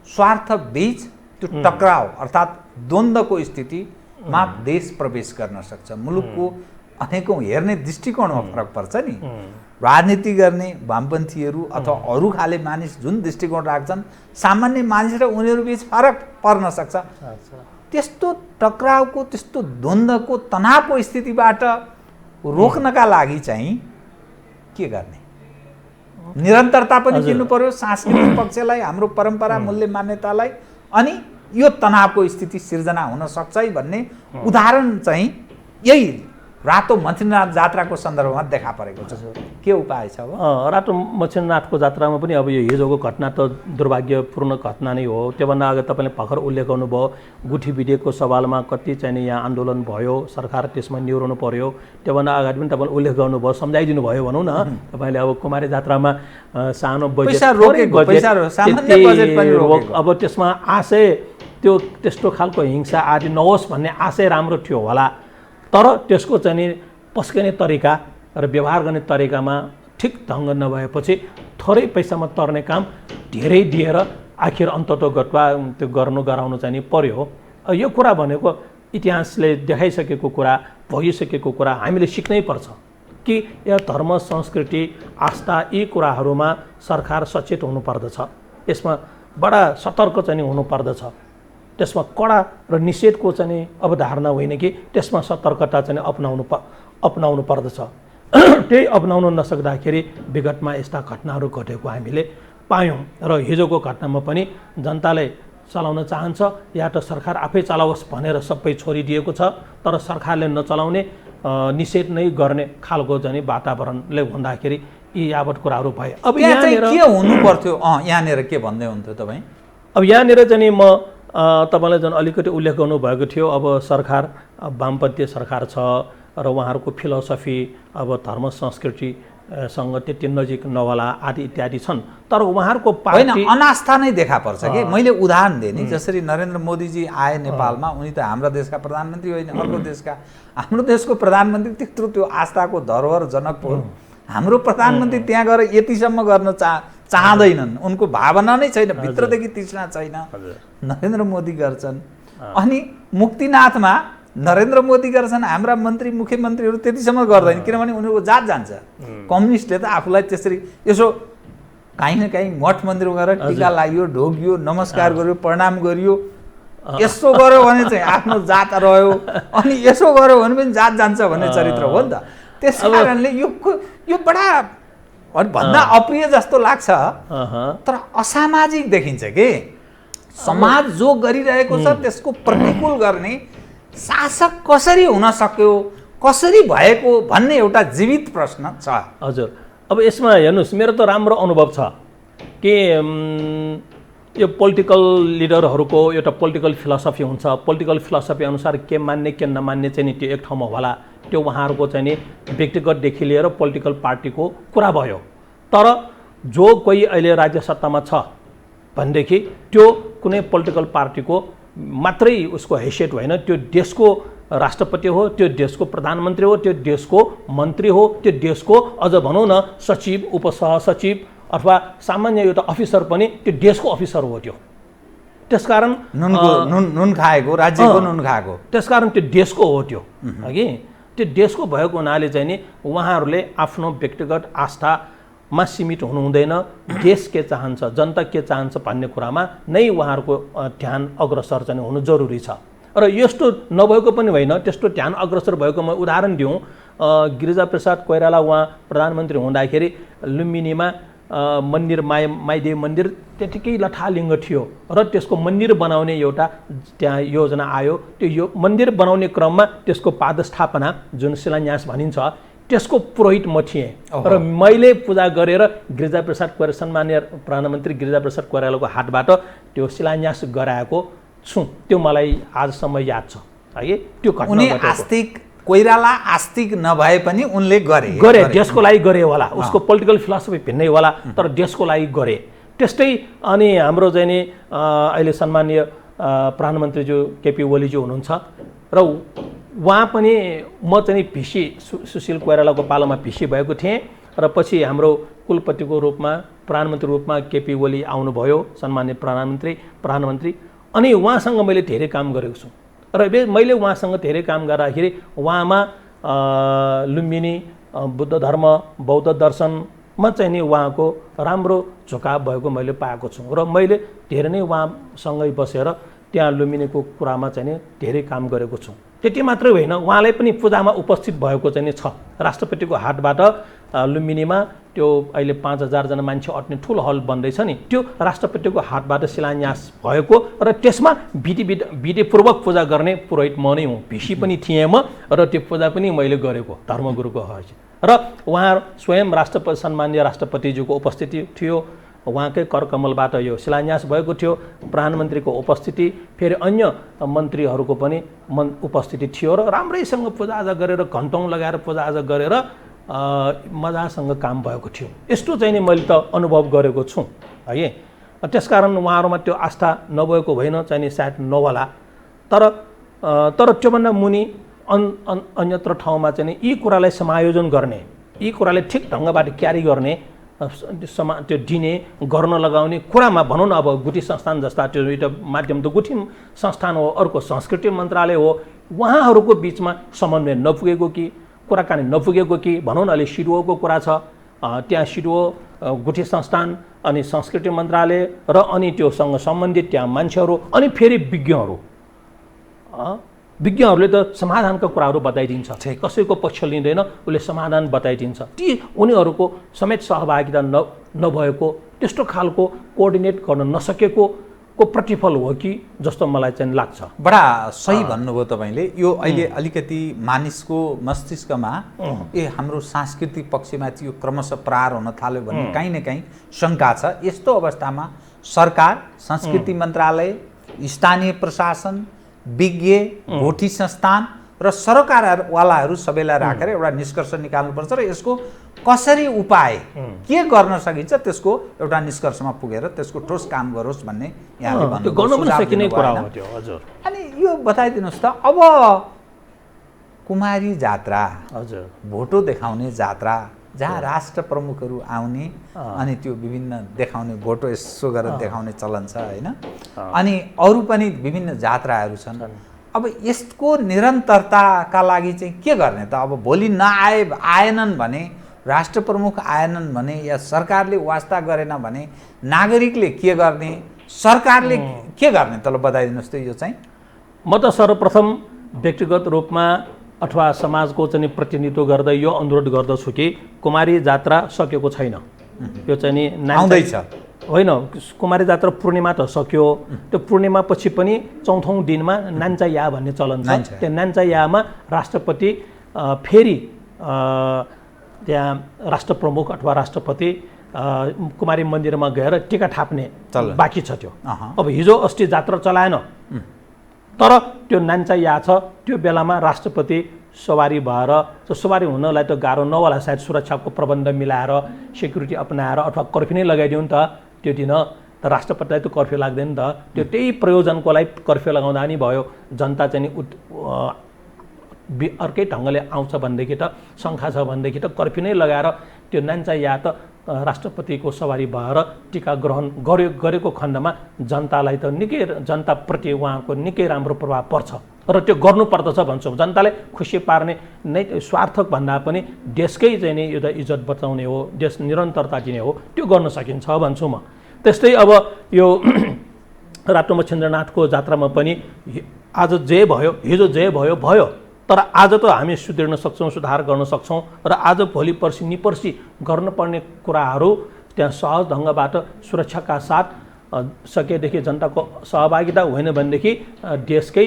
स्वार्थ बीच त्यो टक्राव अर्थात् द्वन्द्वको स्थितिमा देश प्रवेश गर्न सक्छ। मुलुकको अनेकौँ हेर्ने दृष्टिकोणमा फरक पर्छ नि। राजनीति गर्ने वामपन्थीहरू अथवा अरू खाले मानिस जुन दृष्टिकोण राख्छन्, सामान्य मानिस र उनीहरू बीच फरक पर्न सक्छ। त्यस्तो टक्रावको, त्यस्तो द्वन्द्वको, तनावको स्थितिबाट रोक्नका लागि चाहिँ के गर्ने? निरन्तरता पनि दिनु पर्यो सांस्कृतिक पक्षलाई, हाम्रो परम्परा मूल्य मान्यतालाई, अनि यो तनावको स्थिति सिर्जना हुन सक्छ है भन्ने उदाहरण चाहिँ यही रातो मच्छिन्द्रनाथ जात्राको सन्दर्भमा देखा परेको छ। के उपाय छ अब? रातो मच्छिन्द्रनाथको जात्रामा पनि अब यो हिजोको घटना त दुर्भाग्यपूर्ण घटना नै हो। त्योभन्दा अगाडि तपाईँले भर्खर उल्लेख गर्नुभयो गुठी विधेयकको सवालमा कति चाहिँ यहाँ आन्दोलन भयो, सरकार त्यसमा निहुर्नु पर्यो। त्योभन्दा अगाडि पनि तपाईँले उल्लेख गर्नुभयो, सम्झाइदिनु भयो भनौँ न। तपाईँले अब कुमारी जात्रामा सानो बजेट, अब त्यसमा आशय त्यो त्यस्तो खालको हिंसा आदि नहोस् भन्ने आशय राम्रो थियो होला। तर त्यसको चाहिँ नि पस्किने तरिका र व्यवहार गर्ने तरिकामा ठिक ढङ्ग नभएपछि थोरै पैसामा तर्ने काम धेरै दिएर आखिर अन्ततोगतमा त्यो गराउनु चाहिँ नि पर्यो। यो कुरा भनेको इतिहासले देखाइसकेको कुरा, भोगिसकेको कुरा हामीले सिक्नै पर्छ कि यो धर्म संस्कृति आस्था यी कुराहरूमा सरकार सचेत हुनुपर्दछ। यसमा बडा सतर्क चाहिँ हुनुपर्दछ। त्यसमा कडा र निषेधको चाहिँ अवधारणा होइन कि त्यसमा सतर्कता चाहिँ अपनाउनु पर्दछ। त्यही अपनाउन नसक्दाखेरि विगतमा यस्ता घटनाहरू घटेको हामीले पायौँ। र हिजोको घटनामा पनि जनताले चलाउन चाहन्छ या त सरकार आफै चलाओस् भनेर सबै छोडिदिएको छ। तर सरकारले नचलाउने, निषेध नै गर्ने खालको चाहिँ वातावरणले हुँदाखेरि यी यावत कुराहरू भए। अब यहाँनिर के हुनु पर्थ्यो? यहाँनिर के भन्दै हुन्थ्यो तपाईँ? अब यहाँनिर चाहिँ म तपाईँलाई जुन अलिकति उल्लेख गर्नुभएको थियो, अब सरकार वामपन्थी सरकार छ र उहाँहरूको फिलोसफी अब धर्म संस्कृतिसँग त्यति नजिक नहोला आदि इत्यादि छन्। तर उहाँहरूको पार्टी अनास्था नै देखा पर्छ कि। मैले उदाहरण दिएँ नि, जसरी नरेन्द्र मोदीजी आए नेपालमा, उनी त हाम्रो देशका प्रधानमन्त्री होइन, अर्को देशका। हाम्रो देशको प्रधानमन्त्री त्यत्रो त्यो आस्थाको धरोहर जनक हो। हाम्रो प्रधानमन्त्री त्यहाँ गएर यतिसम्म गर्न चाहँदैनन्, उनको भावना नै छैन, भित्रदेखि तृष्णा छैन। नरेन्द्र मोदी गर्छन्। अनि मुक्तिनाथमा नरेन्द्र मोदी गर्छन्, हाम्रा मन्त्री मुख्यमन्त्रीहरू त्यतिसम्म गर्दैन, किनभने उनीहरूको जात जान्छ। कम्युनिस्टले त आफूलाई त्यसरी यसो काहीँ न काहीँ मठ मन्दिरमा गएर टिका लाग्यो, ढोग्यो, नमस्कार गर्यो, प्रणाम गरियो, यसो गर्यो भने चाहिँ आफ्नो जात रह्यो, अनि यसो गर्यो भने पनि जात जान्छ भन्ने चरित्र हो नि त। त्यस कारणले यो बडा भन्दा अप्रिय जस्तो लाग्छ, तर असामाजिक देखिन्छ कि। समाज जो गरिरहेको छ त्यसको प्रतिकूल गर्ने शासक कसरी हुन सक्यो, कसरी भएको भन्ने एउटा जीवित प्रश्न छ। हजुर, अब यसमा हेर्नुहोस्, मेरो त राम्रो अनुभव छ कि यो पोलिटिकल लिडरहरूको एउटा पोलिटिकल फिलोसफी हुन्छ। पोलिटिकल फिलोसफी अनुसार के मान्ने के नमान्ने चाहिँ नि त्यो एक ठाउँमा होला, त्यो उहाँहरूको चाहिँ नि व्यक्तिगतदेखि लिएर पोलिटिकल पार्टीको कुरा भयो। तर जो कोही अहिले राज्य सत्तामा छ भनेदेखि त्यो कुनै पोलिटिकल पार्टीको मात्रै उसको हैसियत होइन, त्यो देशको राष्ट्रपति हो, त्यो देशको प्रधानमन्त्री हो, त्यो देशको मन्त्री हो, त्यो देशको अझ भनौँ न सचिव, उपसहसचिव अथवा सामान्य एउटा अफिसर पनि त्यो देशको अफिसर हो। त्यो त्यसकारण नुन खाएको, राज्यको नुन खाएको, त्यसकारण त्यो देशको हो त्यो हगि। त्यो देशको भएको हुनाले चाहिँ नि उहाँहरूले आफ्नो व्यक्तिगत आस्थामा सीमित हुनु हुँदैन। देश के चाहन्छ, जनता के चाहन्छ भन्ने कुरामा नै उहाँहरूको ध्यान अग्रसर चाहिँ हुनु जरुरी छ। र यस्तो नभएको पनि होइन, त्यस्तो ध्यान अग्रसर भएको म उदाहरण दिउँ। गिरिजाप्रसाद कोइराला उहाँ प्रधानमन्त्री हुँदाखेरि लुम्बिनीमा मन्दिर माइदेवी मन्दिर त्यतिकै लथालिङ्ग थियो र त्यसको मन्दिर बनाउने एउटा त्यहाँ योजना आयो। त्यो मन्दिर बनाउने क्रममा त्यसको पादस्थापना जुन शिलान्यास भनिन्छ त्यसको पुरोहित म थिएँ र मैले पूजा गरेर गिरिजाप्रसाद कोइराला, सम्माननीय प्रधानमन्त्री गिरिजाप्रसाद कोइरालाको हातबाट त्यो शिलान्यास गराएको छु। त्यो मलाई आजसम्म याद छ है। त्यो घटना कोइराला आस्तिक नभए पनि उनले गरे, देशको लागि गरे होला, उसको पोलिटिकल फिलोसफी भिन्नै होला तर देशको लागि गरे। त्यस्तै अनि हाम्रो चाहिँ नि अहिले सम्माननीय प्रधानमन्त्रीज्यू केपी ओलीज्यू हुनुहुन्छ र उहाँ पनि म चाहिँ भिसी सुशील कोइरालाको पालोमा भिसी भएको थिएँ र पछि हाम्रो कुलपतिको रूपमा प्रधानमन्त्री रूपमा केपी ओली आउनुभयो, सम्माननीय प्रधानमन्त्री। अनि उहाँसँग मैले धेरै काम गरेको छु र मैले उहाँसँग धेरै काम गर्दाखेरि उहाँमा लुम्बिनी बुद्ध धर्म, बौद्ध दर्शनमा चाहिँ नि उहाँको राम्रो झुकाव भएको मैले पाएको छु र मैले धेरै नै उहाँसँगै बसेर त्यहाँ लुम्बिनीको कुरामा चाहिँ नि धेरै काम गरेको छु। त्यति मात्रै होइन, उहाँलाई पनि पूजामा उपस्थित भएको चाहिँ नि छ। राष्ट्रपतिको हातबाट लुम्बिनीमा त्यो अहिले 5000 जना मान्छे अट्ने ठुलो हल बन्दैछ नि, त्यो राष्ट्रपतिको हातबाट शिलान्यास भएको र त्यसमा विधिपूर्वक पूजा गर्ने पुरोहित म नै हुँ। भिसी पनि थिएँ म र त्यो पूजा पनि मैले गरेको धर्मगुरुको हैसियत। र उहाँ स्वयं सम्माननीय राष्ट्रपतिज्यूको उपस्थिति थियो, उहाँकै करकमलबाट यो शिलान्यास भएको थियो, प्रधानमन्त्रीको उपस्थिति, फेरि अन्य मन्त्रीहरूको पनि उपस्थिति थियो र राम्रैसँग पूजाआजा गरेर घन्टौँ लगाएर पूजाआजा गरेर मजासँग काम भएको थियो। यस्तो चाहिँ नि मैले त अनुभव गरेको छु है। त्यसकारण उहाँहरूमा त्यो आस्था नभएको होइन चाहिँ नि सायद नहोला। तर त्योभन्दा मुनि अन्यत्र ठाउँमा चाहिँ नि यी कुरालाई समायोजन गर्ने, यी कुरालाई ठिक ढङ्गबाट क्यारी गर्ने, त्यो दिने गर्न लगाउने कुरामा भनौँ न अब गुठी संस्थान जस्ता त्यो एउटा माध्यम त गुठी संस्थान हो, अर्को संस्कृति मन्त्रालय हो, उहाँहरूको बिचमा समन्वय नपुगेको कि कुराकानी नपुगेको कि भनौँ न अहिले सिडुओको कुरा छ, त्यहाँ सिडुओ गुठी संस्थान अनि संस्कृति मन्त्रालय र अनि त्योसँग सम्बन्धित त्यहाँ मान्छेहरू अनि फेरि विज्ञहरूले त समाधानका कुराहरू बताइदिन्छ, कसैको पक्ष लिँदैन, उसले समाधान बताइदिन्छ। ती उनीहरूको समेत सहभागिता नभएको त्यस्तो खालको कोअर्डिनेट गर्न नसकेको प्रतिफल हो कि जस्तो मलाई चाहिँ लाग्छ। बडा सही भन्नुभयो तपाईँले। यो अहिले अलिकति मानिसको मस्तिष्कमा हाम्रो सांस्कृतिक पक्षमाथि यो क्रमशः प्रहार हुन थाल्यो भन्ने काहीँ न काहीँ शङ्का छ। यस्तो अवस्थामा सरकार, संस्कृति मन्त्रालय, स्थानीय प्रशासन, विज्ञ, भोटी संस्थान र सरकारवालाहरू सबैलाई राखेर एउटा निष्कर्ष निकाल्नुपर्छ र यसको कसरी उपाय के गर्न सकिन्छ त्यसको एउटा निष्कर्षमा पुगेर त्यसको ठोस काम गरोस् भन्ने यहाँले भन्नुभयो। अनि यो बताइदिनुहोस् त, अब कुमारी जात्रा, हजुर, भोटो देखाउने जात्रा जहाँ राष्ट्र प्रमुखहरू आउने अनि त्यो विभिन्न देखाउने भोटो यसो गरेर देखाउने चलन छ होइन, अनि अरू पनि विभिन्न जात्राहरू छन्। अब यसको निरन्तरताका लागि चाहिँ के गर्ने त? अब भोलि आएनन् भने, राष्ट्र प्रमुख आएनन् भने या सरकारले वास्ता गरेन भने नागरिकले के गर्ने, सरकारले के गर्ने त? ल बताइदिनुहोस् त। यो चाहिँ म त सर्वप्रथम व्यक्तिगत रूपमा अथवा समाजको चाहिँ प्रतिनिधित्व गर्दै यो अनुरोध गर्दछु कि कुमारी जात्रा सकेको छैन, यो चाहिँ नि आउँदैछ होइन। कुमारी जात्रा पूर्णिमा त सक्यो, त्यो पूर्णिमा पछि पनि चौथौँ दिनमा नान्चा या भन्ने चलन छ। त्यो नान्चा यामा राष्ट्रपति फेरि त्यहाँ राष्ट्र प्रमुख अथवा राष्ट्रपति कुमारी मन्दिरमा गएर टिका थाप्ने चलन बाँकी छ त्यो। अब हिजो अस्ति जात्रा चलाएन, तर त्यो नान्चा या छ त्यो बेलामा राष्ट्रपति सवारी भएर, सवारी हुनलाई त गाह्रो नहोला सायद, सुरक्षाको प्रबन्ध मिलाएर सेक्युरिटी अपनाएर अथवा कर्फ्यू नै लगाइदिउँ नि त त्यो दिन। त राष्ट्रपतिलाई त कर्फ्यू लाग्दैन नि त, त्यो त्यही प्रयोजनको लागि कर्फ्यू लगाउँदा नि भयो। जनता चाहिँ नि अर्कै ढङ्गले आउँछ भनेदेखि त, शङ्का छ भनेदेखि त कर्फ्यू नै लगाएर त्यो नान्चा या त राष्ट्रपतिको सवारी भएर टिका ग्रहण गरेको खण्डमा जनतालाई त निकै, जनताप्रति उहाँको निकै राम्रो प्रभाव पर्छ र त्यो गर्नुपर्दछ भन्छु। जनतालाई खुसी पार्ने नै स्वार्थक भन्दा पनि देशकै चाहिँ नि यो त इज्जत बचाउने हो, देश निरन्तरता दिने हो, त्यो गर्न सकिन्छ भन्छु म। त्यस्तै अब यो रातो मच्छिन्द्रनाथको जात्रामा पनि आज जे भयो, हिजो जे भयो भयो, तर आज त हामी सुध्रिन सक्छौँ, सुधार गर्न सक्छौँ र आज भोलि पर्सि निपर्सि गर्नुपर्ने कुराहरू त्यहाँ सहज ढङ्गबाट सुरक्षाका साथ सकेदेखि जनताको सहभागिता होइन भनेदेखि देशकै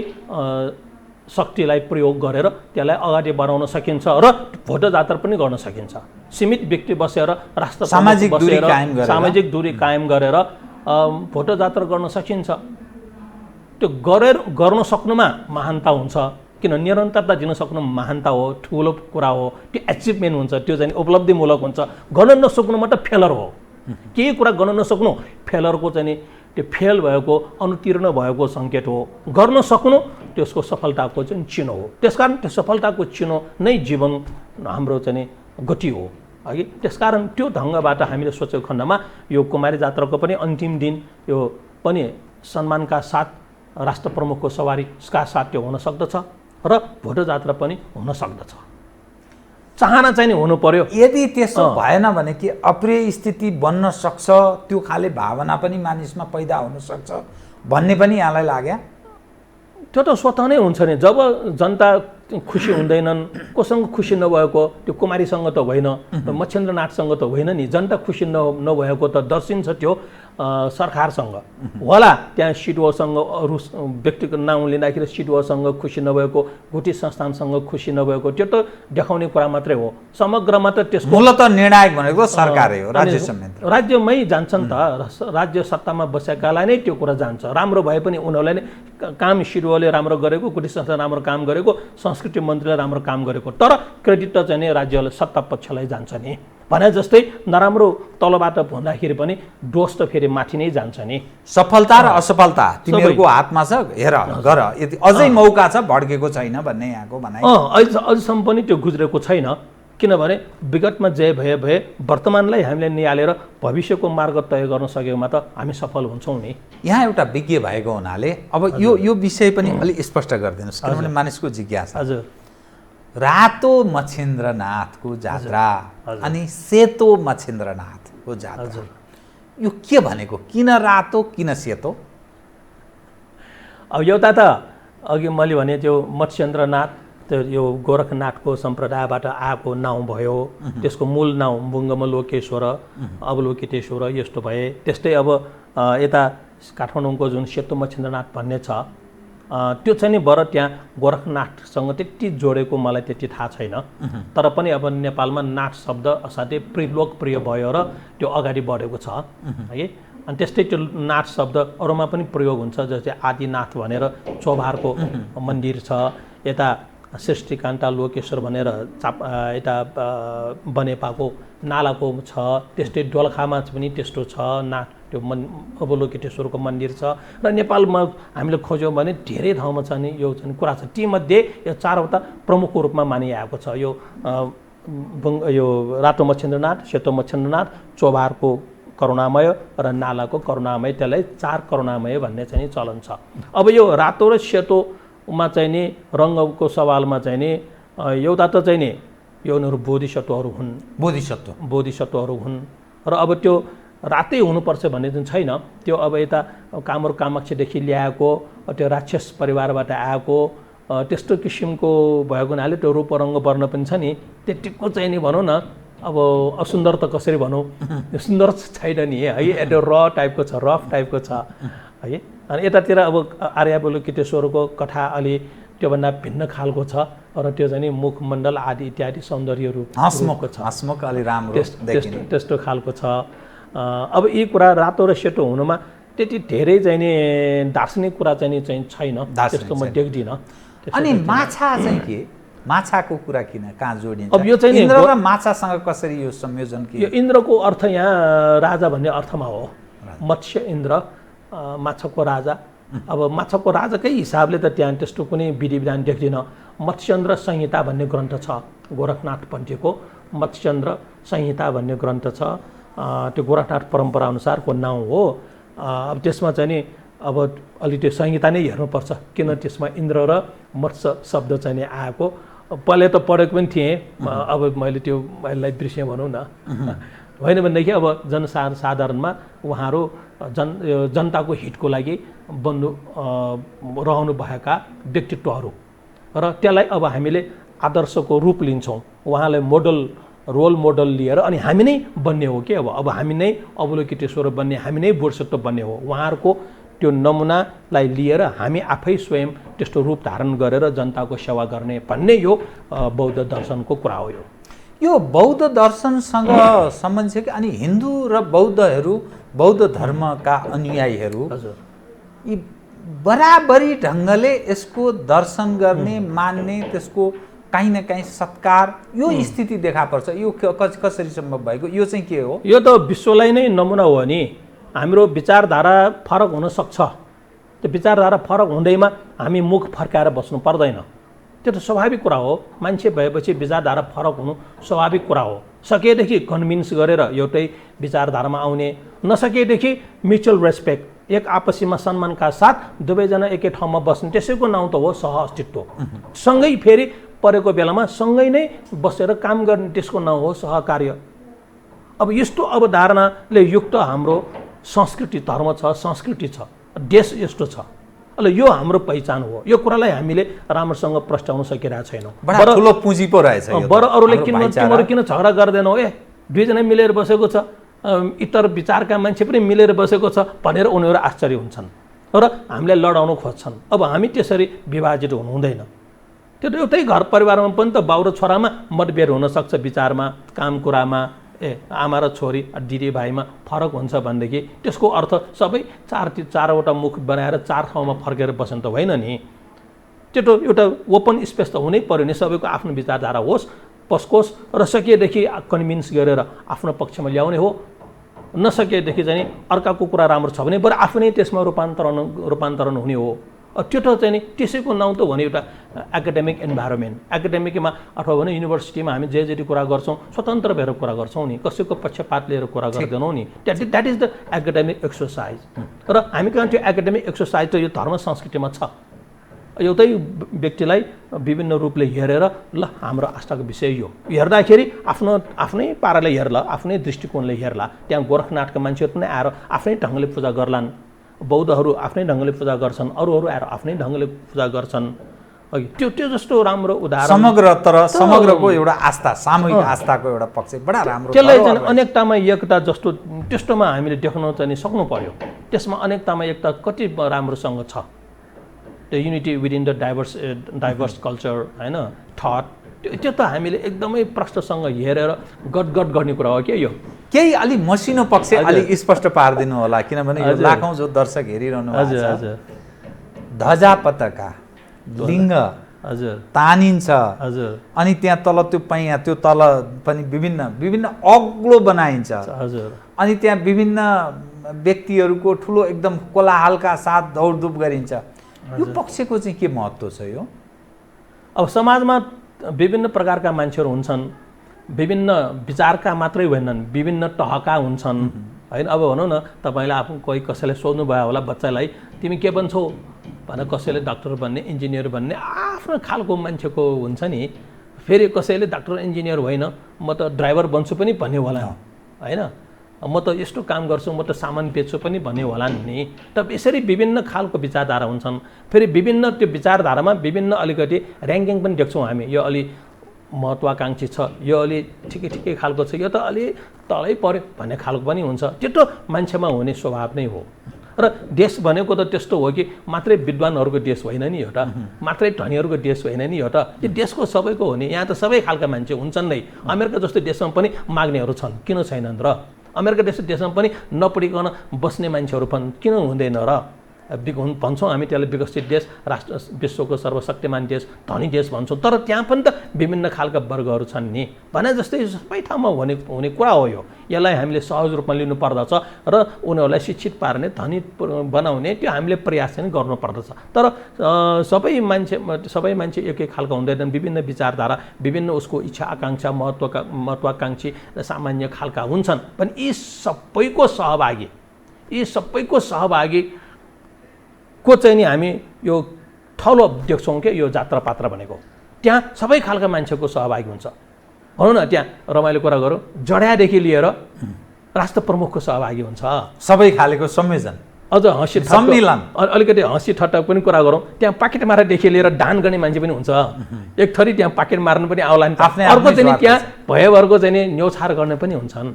शक्तिलाई प्रयोग गरेर त्यसलाई अगाडि बढाउन सकिन्छ र भोट जात्रा पनि गर्न सकिन्छ। सीमित व्यक्ति बसेर, राष्ट्र सामाजिक दूरी कायम गरेर भोट जात्रा गर्न सकिन्छ। त्यो गर्न सक्नुमा महानता हुन्छ, किन निरन्तरता दिन सक्नु महानता हो, ठुलो कुरा हो, त्यो एचिभमेन्ट हुन्छ, त्यो चाहिँ उपलब्धिमूलक हुन्छ। गर्न नसक्नु मात्र फेलर हो। केही कुरा गर्न नसक्नु फेलरको चाहिँ नि त्यो फेल भएको, अनुतीर्ण भएको सङ्केत हो। गर्न सक्नु त्यसको सफलताको चाहिँ चिनो हो। त्यसकारण त्यो सफलताको चिनो नै जीवन हाम्रो चाहिँ नि गति हो अघि। त्यसकारण त्यो ढङ्गबाट हामीले सोचेको खण्डमा यो कुमारी जात्राको पनि अन्तिम दिन यो पनि सम्मानका साथ राष्ट्र प्रमुखको सवारीका साथ त्यो हुन सक्दछ र भोट जात्रा पनि हुन सक्दछ। चाहना चाहिँ नि हुनु पर्यो। यदि त्यसो भएन भने कि अप्रिय स्थिति बन्न सक्छ, त्यो खाले भावना पनि मानिसमा पैदा हुन सक्छ भन्ने पनि यहाँलाई लाग्यो? त्यो त स्वतः नै हुन्छ नि। जब जनता खुसी हुँदैनन्, कोसँग खुसी नभएको, त्यो कुमारीसँग त होइन, मच्छिन्द्रनाथसँग त होइन नि, जनता खुसी नभएको त दर्शिन्छ त्यो सरकारसँग होला। त्यहाँ सिडुवासँग अरू व्यक्तिको नाउँ लिँदाखेरि सिडुवासँग खुसी नभएको, गुठी संस्थानसँग खुसी नभएको, त्यो त देखाउने कुरा मात्रै हो। समग्रमा त त्यसको मूलत निर्णायक भनेको सरकारै हो, राज्य संयन्त्र राज्यमै जान्छन् त। राज्य सत्तामा बसेकालाई नै त्यो कुरा जान्छ। राम्रो भए पनि उनीहरूलाई नै काम, सिडुवाले राम्रो गरेको, गुठी संस्थान राम्रो काम गरेको, संस्कृति मन्त्रीले राम्रो काम गरेको, तर क्रेडिट त चाहिँ नि राज्यले सत्ता पक्षलाई जान्छ नि। भने जस्तै नराम्रो तलबाट भन्दाखेरि पनि दोष त फेरि माथि नै जान्छ नि। सफलता र असफलता तिमीहरूको हातमा छ, हेर गर, यदि अझै मौका छ, भड्केको छैन भन्ने यहाँको भनाइ। अझसम्म पनि त्यो गुज्रेको छैन, किनभने विगतमा जे भए वर्तमानलाई हामीले निहालेर भविष्यको मार्ग तय गर्न सकेमा त हामी सफल हुन्छौँ नि। यहाँ एउटा विज्ञ भएको हुनाले अब यो विषय पनि अलिक स्पष्ट गरिदिनुहोस्, किनभने मानिसको जिज्ञासा। हजुर, रातो मच्छिन्द्रनाथको जात्रा अनि सेतो मच्छिन्द्रनाथको जात्रा, यो के भनेको? किन रातो, किन सेतो? अब एउटा त अघि मैले भने त्यो मच्छिन्द्रनाथ त्यो यो गोरखनाथको सम्प्रदायबाट आएको नाउँ भयो। त्यसको मूल नाउँ बुङ्गमलोकेश्वर, अवलोकितेश्वर यस्तो भए। त्यस्तै अब यता काठमाडौँको जुन सेतो मच्छिन्द्रनाथ भन्ने छ, त्यो चाहिँ नि बर त्यहाँ गोरखनाथसँग त्यति जोडेको मलाई त्यति थाहा छैन। तर पनि अब नेपालमा नाथ शब्द असाध्यै लोकप्रिय भयो र त्यो अगाडि बढेको छ है। अनि त्यस्तै त्यो नाथ शब्द अरूमा पनि प्रयोग हुन्छ, जस्तै आदिनाथ भनेर चोभारको मन्दिर छ, यता सृष्टिकान्ता लोकेश्वर भनेर यता बनेपाको नालाको छ, त्यस्तै दोलखामा पनि त्यस्तो छ नाथ, त्यो अवलोकितेश्वरको मन्दिर छ। र नेपालमा हामीले खोज्यौँ भने धेरै ठाउँमा छ नि यो चाहिँ कुरा छ। तीमध्ये यो चारवटा प्रमुख रूपमा मानिआएको छ। यो रातो मच्छिन्द्रनाथ, सेतो मच्छिन्द्रनाथ, चोभारको करुणामय र नालाको करुणामय, त्यसलाई चार करुणामय भन्ने चाहिँ चलन छ। अब यो रातो र सेतोमा चाहिँ नि रङ्गको सवालमा चाहिँ नि एउटा त चाहिँ नि यो उनीहरू बोधिसत्वहरू हुन्, बोधिसत्वहरू हुन्। र अब त्यो रातै हुनुपर्छ भन्ने चाहिँ छैन। त्यो अब यता कामरू कामाक्षीदेखि ल्याएको, त्यो राक्षस परिवारबाट आएको त्यस्तो किसिमको भएको हुनाले त्यो रूप रङ्ग वर्ण पनि छ नि, त्यतिको चाहिँ नि भनौँ न अब असुन्दर त कसरी भनौँ, सुन्दर छैन नि है, त्यो रफ टाइपको छ है। अनि यतातिर अब आर्यावलोकितेश्वरको कथा अलि त्योभन्दा भिन्न खालको छ र त्यो चाहिँ नि मुखमण्डल आदि इत्यादि सौन्दर्य रूपको छ। हसमुख अलि राम्रो देखिने त्यस्तो खालको छ। अब यी कुरा रातो र सेतो हुनुमा त्यति धेरै चाहिँ नि दार्शनिक कुरा चाहिँ छैन, त्यस्तो म देख्दिनँ। अनि माछा चाहिँ के, माछाको कुरा किन कहाँ जोडिन्छ? अब यो चाहिँ इन्द्र र माछासँग कसरी यो संयोजन के? यो इन्द्रको अर्थ यहाँ राजा भन्ने अर्थमा हो, मत्स्य इन्द्र, माछाको राजा। अब माछाको राजाकै हिसाबले त त्यहाँ त्यस्तो कुनै विधि विधान देख्दिनँ। मत्स्येन्द्र संहिता भन्ने ग्रन्थ छ गोरखनाथ पन्थीको, मत्स्येन्द्र संहिता भन्ने ग्रन्थ छ, त्यो गोरखनाथ परम्परा अनुसारको नाउँ हो। अब त्यसमा चाहिँ नि अब अलि त्यो संहिता नै हेर्नुपर्छ किन त्यसमा इन्द्र र मत्स्य शब्द चाहिँ नि आएको। पहिले त पढेको पनि थिएँ, अब मैले त्यो यसलाई बिर्सेँ भनौँ न। होइन भनेदेखि अब जनसाधारणमा उहाँहरू जनताको हितको लागि बन्नु रहनु भएका व्यक्तित्वहरू र त्यसलाई अब हामीले आदर्शको रूप लिन्छौँ, उहाँलाई रोल मोडल लिएर अनि हामी नै बन्ने हो कि अब हामी नै अवलोकितेश्वर बन्ने, हामी नै बोधिसत्व बन्ने हो। उहाँहरूको त्यो नमुनालाई लिएर हामी आफै स्वयं त्यस्तो रूप धारण गरेर जनताको सेवा गर्ने भन्ने यो बौद्ध दर्शनको कुरा हो। यो बौद्ध दर्शनसँग सम्बन्ध छ कि? अनि हिन्दू र बौद्धहरू, बौद्ध धर्मका अनुयायीहरू यी बराबरी ढङ्गले यसको दर्शन गर्ने, मान्ने, त्यसको काहीँ न काहीँ सत्कार, यो स्थिति देखा पर्छ। यो कसरी सम्भव भएको? यो चाहिँ के हो? यो त विश्वलाई नै नमुना हो नि। हाम्रो विचारधारा फरक हुन सक्छ, त्यो विचारधारा फरक हुँदैमा हामी मुख फर्काएर बस्नु पर्दैन, त्यो त स्वाभाविक कुरा हो। मान्छे भएपछि विचारधारा फरक हुनु स्वाभाविक कुरा हो। सकेदेखि कन्भिन्स गरेर एउटै विचारधारामा आउने, नसकेदेखि म्युचुअल रेस्पेक्ट, एक आपसीमा सम्मानका साथ दुवैजना एकै ठाउँमा बस्ने, त्यसैको नाउँ त हो सहअस्तित्व। सँगै फेरि परेको बेलामा सँगै नै बसेर काम गर्ने, त्यसको नाउँ हो सहकार्य। अब यस्तो अवधारणाले युक्त हाम्रो संस्कृति, धर्म छ, संस्कृति छ, देश यस्तो छ। यो हाम्रो पहिचान हो। यो कुरालाई हामीले राम्रोसँग प्रस्ताउन सकिरहेको छैनौँ। बडा ठुलो पुँजी पो रहेछ यो। बरु अरूले तिमीहरू किन झगडा गर्दैनौ, दुईजना मिलेर बसेको छ, इतर विचारका मान्छे पनि मिलेर बसेको छ भनेर उनीहरू आश्चर्य हुन्छन् र हामीलाई लडाउन खोज्छन्। अब हामी त्यसरी विभाजित हुनु हुँदैन। त्यो त एउटै घर परिवारमा पनि त बाउ र छोरामा मतभेद हुनसक्छ, विचारमा, काम कुरामा, आमा र छोरी, दिदी भाइमा फरक हुन्छ भनेदेखि त्यसको अर्थ सबै चारवटा मुख बनाएर चार ठाउँमा फर्केर बस्नु त होइन नि। त्यो त एउटा ओपन स्पेस त हुनै पर्यो नि, सबैको आफ्नो विचारधारा होस्, पस्कोस् र सकिएदेखि कन्भिन्स गरेर आफ्नो पक्षमा ल्याउने हो। नसकेदेखि चाहिँ अर्काको कुरा राम्रो छ भने बरु आफू नै त्यसमा रूपान्तरण हुने हो। त्यो त चाहिँ नि त्यसैको नाउँ त हो नि एउटा एकाडेमिक इन्भाइरोमेन्ट। एकाडेमिकमा अथवा भने युनिभर्सिटीमा हामी जे कुरा गर्छौँ स्वतन्त्र भएर कुरा गर्छौँ नि, कसैको पक्षपात लिएर कुरा गर्दैनौँ नि। That is the academic exercise. र हामी कहाँ त्यो एकाडेमिक एक्सर्साइज त यो धर्म संस्कृतिमा छ। एउटै व्यक्तिलाई विभिन्न रूपले हेरेर ल हाम्रो आस्थाको विषय यो हेर्दाखेरि आफ्नै पाराले हेर्ला, आफ्नै दृष्टिकोणले हेर्ला। त्यहाँ गोरखनाथका मान्छेहरू पनि आएर आफ्नै ढङ्गले पूजा गर्लान्, बौद्धहरू आफ्नै ढङ्गले पूजा गर्छन्, अरूहरू आएर आफ्नै ढङ्गले पूजा गर्छन्। त्यो जस्तो राम्रो उदाहरण समग्रको एउटा आस्था, सामूहिक आस्थाको एउटा पक्ष बडा राम्रो। त्यसलाई चाहिँ अनेकतामा एकता जस्तो त्यस्तोमा हामीले देख्न चाहिँ सक्नु पर्यो। त्यसमा अनेकतामा एकता कति राम्रोसँग छ, the unity within the diverse culture, होइन, थट, त्यो त हामीले एकदमै प्रष्टसँग हेरेर गडगड गर्ने कुरा हो क्या। यो केही अलि मसिनो पक्ष अलि स्पष्ट पारिदिनु होला, किनभने यो लाखौँ जो दर्शक हेरिरहनु भएको छ। ध्वजा पताका, लिङ्ग तानिन्छ, अनि त्यहाँ तल त्यो पैया, त्यो तल पनि विभिन्न अग्लो बनाइन्छ, अनि त्यहाँ विभिन्न व्यक्तिहरूको ठुलो एकदम कोलाहलका साथ दौडधुप गरिन्छ। यो पक्षको चाहिँ के महत्त्व छ? यो अब समाजमा विभिन्न प्रकारका मान्छेहरू हुन्छन्, विभिन्न विचारका मात्रै होइनन्, विभिन्न तहका हुन्छन्, होइन। अब भनौँ न, तपाईँलाई आफू कसैलाई सोध्नु भयो होला बच्चालाई, तिमी के बन्छौ भनेर, कसैले डाक्टर बन्ने, इन्जिनियर बन्ने, आफ्नो खालको मान्छेको हुन्छ नि। फेरि कसैले डाक्टर इन्जिनियर होइन, म त ड्राइभर बन्छु पनि भन्ने होला, होइन, म त यस्तो काम गर्छु, म त सामान बेच्छु पनि भन्ने होला नि। त यसरी विभिन्न खालको विचारधारा हुन्छन्। फेरि विभिन्न त्यो विचारधारामा विभिन्न अलिकति ऱ्याङ्किङ पनि देख्छौँ हामी। यो अलि महत्त्वाकाङ्क्षी छ, यो अलि ठिकै खालको छ, यो त अलि तलै पर्यो भन्ने खालको पनि हुन्छ। त्यो त मान्छेमा हुने स्वभाव नै हो। र देश भनेको त त्यस्तो हो कि मात्रै विद्वानहरूको देश होइन नि एउटा, मात्रै धनीहरूको देश होइन नि एउटा, यो देशको सबैको हो नि। यहाँ त सबै खालका मान्छे हुन्छन् नै। अमेरिका जस्तो देशमा पनि माग्नेहरू छन्, किन छैनन् र? अमेरिका जस्तो देशमा पनि नपढिकन बस्ने मान्छेहरू पनि किन हुँदैन र? भन्छौँ हामी त्यसलाई विकसित देश, राष्ट्र विश्वको सर्वशक्तिमान देश, धनी देश भन्छौँ, तर त्यहाँ पनि त विभिन्न खालका वर्गहरू छन् नि भने जस्तै सबै ठाउँमा हुने कुरा हो यो। यसलाई हामीले सहज रूपमा लिनु पर्दछ र उनीहरूलाई शिक्षित पार्ने, धनी बनाउने त्यो हामीले प्रयास चाहिँ गर्नुपर्दछ। तर सबै मान्छे एकै खालका हुँदैनन्, विभिन्न विचारधारा, विभिन्न उसको इच्छा आकाङ्क्षा, महत्त्वाकाङ्क्षी र सामान्य खालका हुन्छन्। पनि यी सबैको सहभागी को चाहिँ नि हामी यो ठलो देख्छौँ कि यो जात्रा पात्रा भनेको त्यहाँ सबै खालका मान्छेको सहभागी हुन्छ। भनौँ न त्यहाँ रमाइलो कुरा गरौँ, जड्यादेखि लिएर राष्ट्र प्रमुखको सहभागी हुन्छ, सबै खालेको संयोजन, अझ हँसी सम्मेलन, अलिकति हँसी ठट्टा पनि कुरा गरौँ, त्यहाँ पाकेट मारादेखि लिएर दान गर्ने मान्छे पनि हुन्छ। एक थरी त्यहाँ पाकेट मार्नु पनि आउला नि, अर्को चाहिँ त्यहाँ भयभरको चाहिँ नि न्यौछार गर्ने पनि हुन्छन्।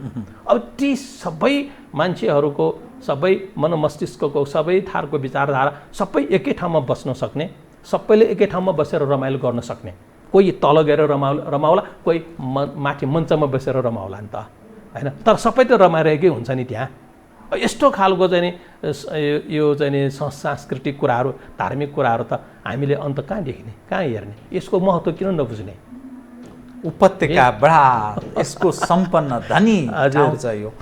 अब ती सबै मान्छेहरूको, सबै मनमस्तिष्कको, सबै थरको विचारधारा सबै एकै ठाउँमा बस्न सक्ने, सबैले एकै ठाउँमा बसेर रमाइलो गर्न सक्ने, कोही तल गएर रमाउला, कोही माथि मञ्चमा बसेर रमाउला नि त होइन, तर सबै त रमाइरहेकै हुन्छ नि त्यहाँ। यस्तो खालको चाहिँ नि यो चाहिँ नि सांस्कृतिक कुराहरू, धार्मिक कुराहरू त हामीले अन्त कहाँ देख्ने, कहाँ हेर्ने? यसको महत्त्व किन नबुझ्ने? उपत्यका बडा यसको सम्पन्न धनी ठाउँ छ यो।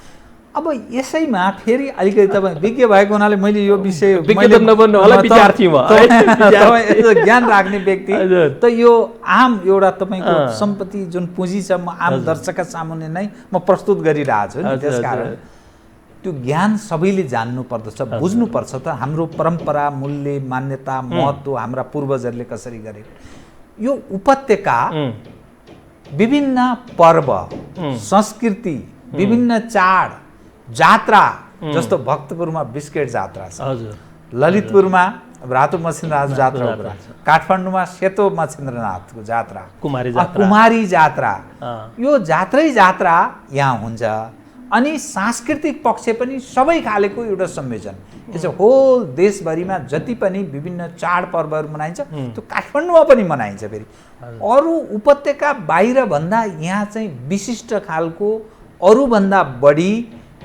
अब यसैमा फेरि अलिकति तपाईँ विज्ञ भएको हुनाले मैले यो विषय ज्ञान राख्ने व्यक्ति त यो आम एउटा तपाईँको सम्पत्ति जुन पुँजी छ म आम दर्शकका सामुन्ने नै म प्रस्तुत गरिरहेको छु नि, त्यसकारण त्यो ज्ञान सबैले जान्नु पर्दछ, बुझ्नु पर्छ त हाम्रो परम्परा, मूल्य, मान्यता, महत्त्व हाम्रा पूर्वजहरूले कसरी गरे। यो उपत्यका विभिन्न पर्व, संस्कृति, विभिन्न चाड, जात्रा, जस्तो भक्तपुरमा बिस्केट जात्रा छ, ललितपुरमा रातो मच्छिन्द्रनाथ जात्रा, काठमाडौँमा सेतो मच्छिन्द्रनाथको जात्रा, कुमारी जात्रा, यो जात्रै जात्रा यहाँ हुन्छ। अनि सांस्कृतिक पक्ष पनि सबै खालेको एउटा संयोजन। यसो होल देशभरिमा जति पनि विभिन्न चाडपर्वहरू मनाइन्छ त्यो काठमाडौँमा पनि मनाइन्छ। फेरि अरू उपत्यका बाहिर भन्दा यहाँ चाहिँ विशिष्ट खालको अरूभन्दा बढी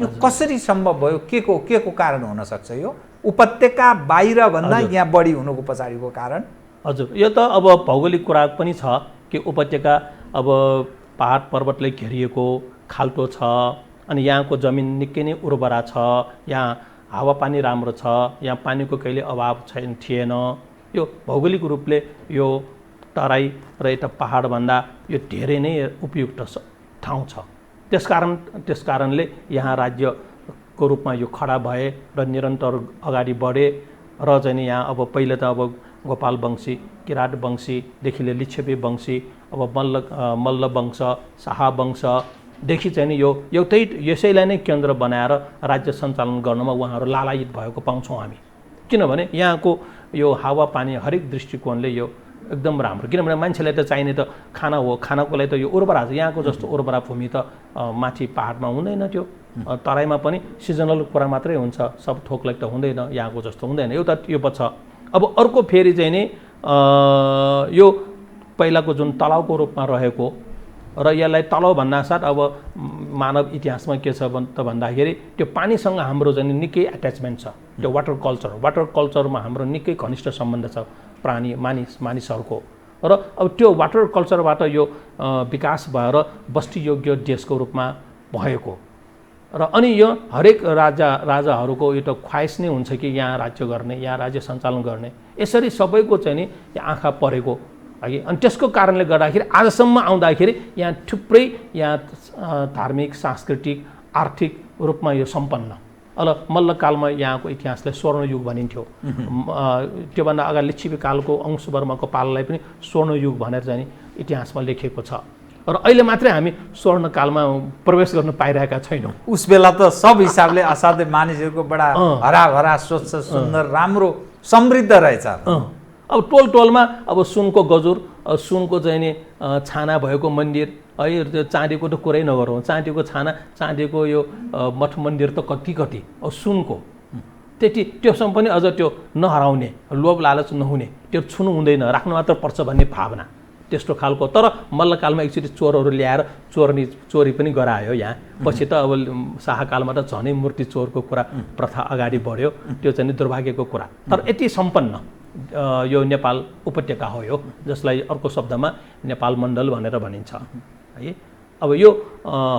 यो कसरी सम्भव भयो? के को कारण हुनसक्छ यो उपत्यका बाहिर भन्दा यहाँ बढी हुनुको पछाडिको कारण? हजुर, यो त अब भौगोलिक कुरा पनि छ कि उपत्यका अब पहाड पर्वतले घेरिएको खाल्टो छ, अनि यहाँको जमिन निकै नै उर्वरा छ, यहाँ हावापानी राम्रो छ, यहाँ पानीको कहिले अभाव थिएन। यो भौगोलिक रूपले यो तराई र यता पहाडभन्दा यो धेरै नै उपयुक्त ठाउँ छ। त्यसकारणले यहाँ राज्यको रूपमा यो खडा भए र निरन्तर अगाडि बढे र चाहिँ यहाँ अब पहिला त अब गोपाल वंशी, किराँत वंशीदेखि लिएर लिच्छवी वंशी, अब मल्ल वंश, शाह वंशदेखि चाहिँ नि यो एउटै यसैलाई नै केन्द्र बनाएर राज्य सञ्चालन गर्नमा उहाँहरू लालायित भएको पाउँछौँ हामी। किनभने यहाँको यो हावापानी हरेक दृष्टिकोणले यो एकदम राम्रो, किनभने मान्छेलाई त चाहिने त खाना हो, खानाको लागि त यो उर्वरा छ। यहाँको जस्तो उर्वरा भूमि त माथि पहाडमा हुँदैन, त्यो तराईमा पनि सिजनल कुरा मात्रै हुन्छ, सब थोकलाई त हुँदैन, यहाँको जस्तो हुँदैन। एउटा यो छ। अब अर्को फेरि चाहिँ नि यो पहिलाको जुन तलाउको रूपमा रहेको र यसलाई तलाउ भन्नासाथ अब मानव इतिहासमा के छ त भन्दाखेरि त्यो पानीसँग हाम्रो चाहिँ निकै एट्याचमेन्ट छ। त्यो वाटर कल्चरमा हाम्रो निकै घनिष्ठ सम्बन्ध छ मानिसहरूको, र अब त्यो वाटर कल्चरबाट यो विकास भएर बस्तीयोग्य देशको रूपमा भएको र अनि यो हरेक राजाहरूको एउटा ख्वाइस नै हुन्छ कि यहाँ राज्य गर्ने, यहाँ राज्य सञ्चालन गर्ने। यसरी सबैको चाहिँ नि आँखा परेको है। अनि त्यसको कारणले गर्दाखेरि आजसम्म आउँदाखेरि यहाँ थुप्रै यहाँ धार्मिक, सांस्कृतिक, आर्थिक रूपमा यो सम्पन्न। मल्लकालमा यहाँको इतिहासलाई स्वर्णयुग भनिन्थ्यो। त्योभन्दा अगाडि लिच्छवी कालको अंशवर्मको पाललाई पनि स्वर्णयुग भनेर चाहिँ इतिहासमा लेखिएको छ। र अहिले मात्रै हामी स्वर्णकालमा प्रवेश गर्न पाइरहेका छैनौँ। उस बेला त सब हिसाबले असाध्यै मानिसहरूको बडा हराभरा, स्वच्छ, सुन्दर, राम्रो, समृद्ध रहेछ। अब टोलमा अब सुनको गजुर, सुनको चाहिँ नि छाना भएको मन्दिर है, त्यो चाँदीको त कुरै नगरौँ, चाँदीको छाना, चाँदीको यो मठ मन्दिर त कति अब सुनको त्योसँग पनि अझ त्यो नहराउने, लोभ लालच नहुने, त्यो छुनु हुँदैन, राख्नु मात्र पर्छ भन्ने भावना त्यस्तो खालको। तर मल्लकालमा एकचोटि चोरहरू ल्याएर चोरी पनि गरायो यहाँ। पछि त अब शाहकालमा त झनै मूर्ति चोरको कुरा प्रथा अगाडि बढ्यो, त्यो चाहिँ दुर्भाग्यको कुरा। तर यति सम्पन्न यो नेपाल उपत्यका हो यो, जसलाई अर्को शब्दमा नेपाल मण्डल भनेर भनिन्छ है। अब यो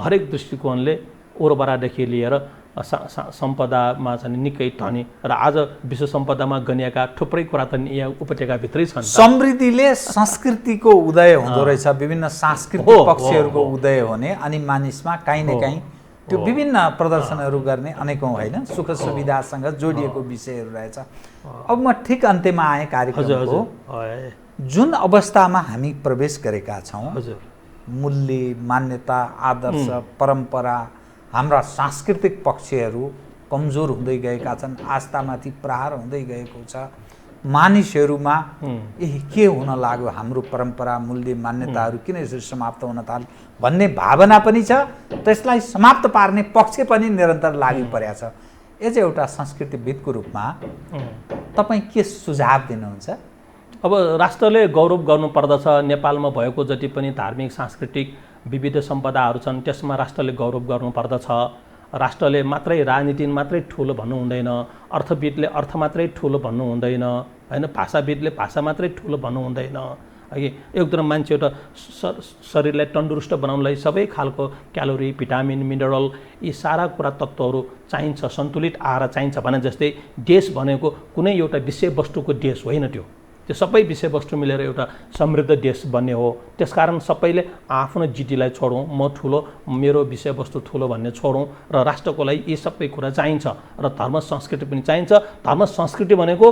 हरेक दृष्टिकोणले उर्वरादेखि लिएर सम्पदामा चाहिँ निकै धनी र आज विश्व सम्पदामा गनिएका थुप्रै कुरा त यहाँ उपत्यकाभित्रै छन्। समृद्धिले संस्कृतिको उदय हुँदो रहेछ, विभिन्न सांस्कृतिक पक्षहरूको उदय हुने, अनि मानिसमा काहीँ न काहीँ त्यो विभिन्न प्रदर्शनहरू गर्ने अनेकौँ होइन सुख सुविधासँग जोडिएको विषयहरू रहेछ। अब म ठिक अन्त्यमा आएँ कार्यक्रमको। जुन अवस्थामा हामी प्रवेश गरेका छौँ, मूल्य, मान्यता, आदर्श, परम्परा, हाम्रा सांस्कृतिक पक्षहरू कमजोर हुँदै गएका छन्, आस्थामाथि प्रहार हुँदै गएको छ, मानिसहरूमा के हुन लाग्यो, हाम्रो परम्परा, मूल्य, मान्यताहरू किन यसरी समाप्त हुन थाले भन्ने भावना पनि छ। त्यसलाई समाप्त पार्ने पक्ष पनि निरन्तर लागि परेको छ। एज एउटा संस्कृतिविदको रूपमा तपाईँ के सुझाव दिनुहुन्छ? अब राष्ट्रले गौरव गर्नुपर्दछ। नेपालमा भएको जति पनि धार्मिक सांस्कृतिक विविध सम्पदाहरू छन् त्यसमा राष्ट्रले गौरव गर्नुपर्दछ। राष्ट्रले मात्रै राजनीति मात्रै ठुलो भन्नु हुँदैन, अर्थविदले अर्थ मात्रै ठुलो भन्नु हुँदैन होइन, भाषाविदले भाषा मात्रै ठुलो भन्नु हुँदैन है। एकदम मान्छे एउटा शरीरलाई तन्दुरुस्त बनाउनलाई सबै खालको क्यालोरी, भिटामिन, मिनरल यी सारा कुरा तत्त्वहरू चाहिन्छ, सन्तुलित आहार चाहिन्छ भने जस्तै देश भनेको कुनै एउटा विषयवस्तुको देश होइन, त्यो सबै विषयवस्तु मिलेर एउटा समृद्ध देश बन्ने हो। त्यसकारण सबैले आफ्नो जिटीलाई छोडौँ, म ठुलो, मेरो विषयवस्तु ठुलो भन्ने छोडौँ र राष्ट्रको लागि यी सबै कुरा चाहिन्छ र धर्म संस्कृति पनि चाहिन्छ। धर्म संस्कृति भनेको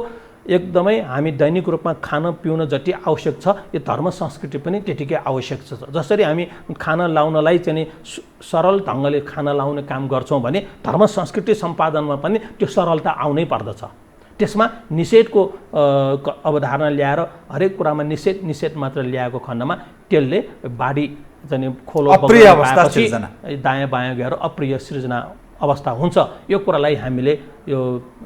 एकदमै हामी दैनिक रूपमा खान पिउन जति आवश्यक छ यो धर्म संस्कृति पनि त्यतिकै आवश्यक छ। जसरी हामी खाना लाउनलाई चाहिँ सरल ढङ्गले खाना लाउने काम गर्छौँ भने धर्म संस्कृति सम्पादनमा पनि त्यो सरलता आउनै पर्दछ। त्यसमा निषेधको अवधारणा ल्याएर हरेक कुरामा निषेध मात्र ल्याएको खण्डमा त्यसले बाढी चाहिँ खोलो दायाँ बायाँ गएर अप्रिय सृजना अवस्था हुन्छ। यो कुरालाई हामीले यो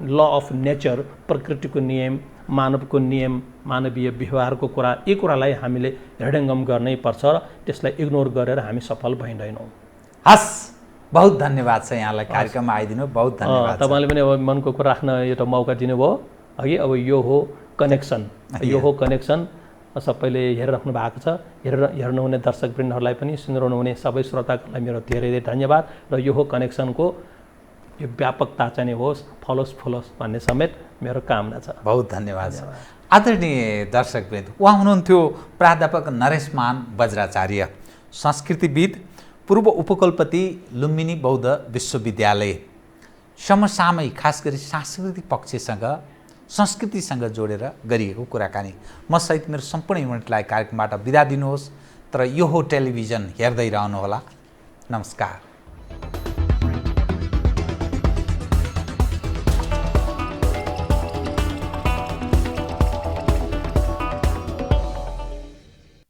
ल अफ नेचर, प्रकृतिको नियम, मानवको नियम, मानवीय व्यवहारको कुरा, यी कुरालाई हामीले हृदयङ्गम गर्नै पर्छ र त्यसलाई इग्नोर गरेर हामी सफल भइँदैनौँ। हस्, बहुत धन्यवाद छ यहाँलाई कार्यक्रममा आइदिनु, बहुत धन्यवाद। तपाईँले पनि अब मनको कुरा राख्न एउटा मौका दिनुभयो अघि। अब यो हो कनेक्सन, यो हो कनेक्सन। सबैले हेरिराख्नु भएको छ, हेर्नुहुने दर्शकवृन्दहरूलाई पनि, सुनिरहनुहुने सबै श्रोताहरूलाई मेरो धेरै धेरै धन्यवाद। र यो हो कनेक्सनको यो व्यापकता चाहिँ होस्, फलोस् फुलोस् भन्ने समेत मेरो कामना छ। बहुत धन्यवाद छ। आदरणीय दर्शकवृन्द, उहाँ हुनुहुन्थ्यो प्राध्यापक नरेशमान वज्राचार्य, संस्कृतिविद, पूर्व उपकुलपति लुम्बिनी बौद्ध विश्वविद्यालय। समसामयिक खास गरी सांस्कृतिक पक्षसँग, संस्कृतिसँग जोडेर गरिएको कुराकानी। म सहित मेरो सम्पूर्ण युनिटलाई कार्यक्रमबाट बिदा दिनुहोस्, तर यो हो टेलिभिजन हेर्दै रहनुहोला। नमस्कार।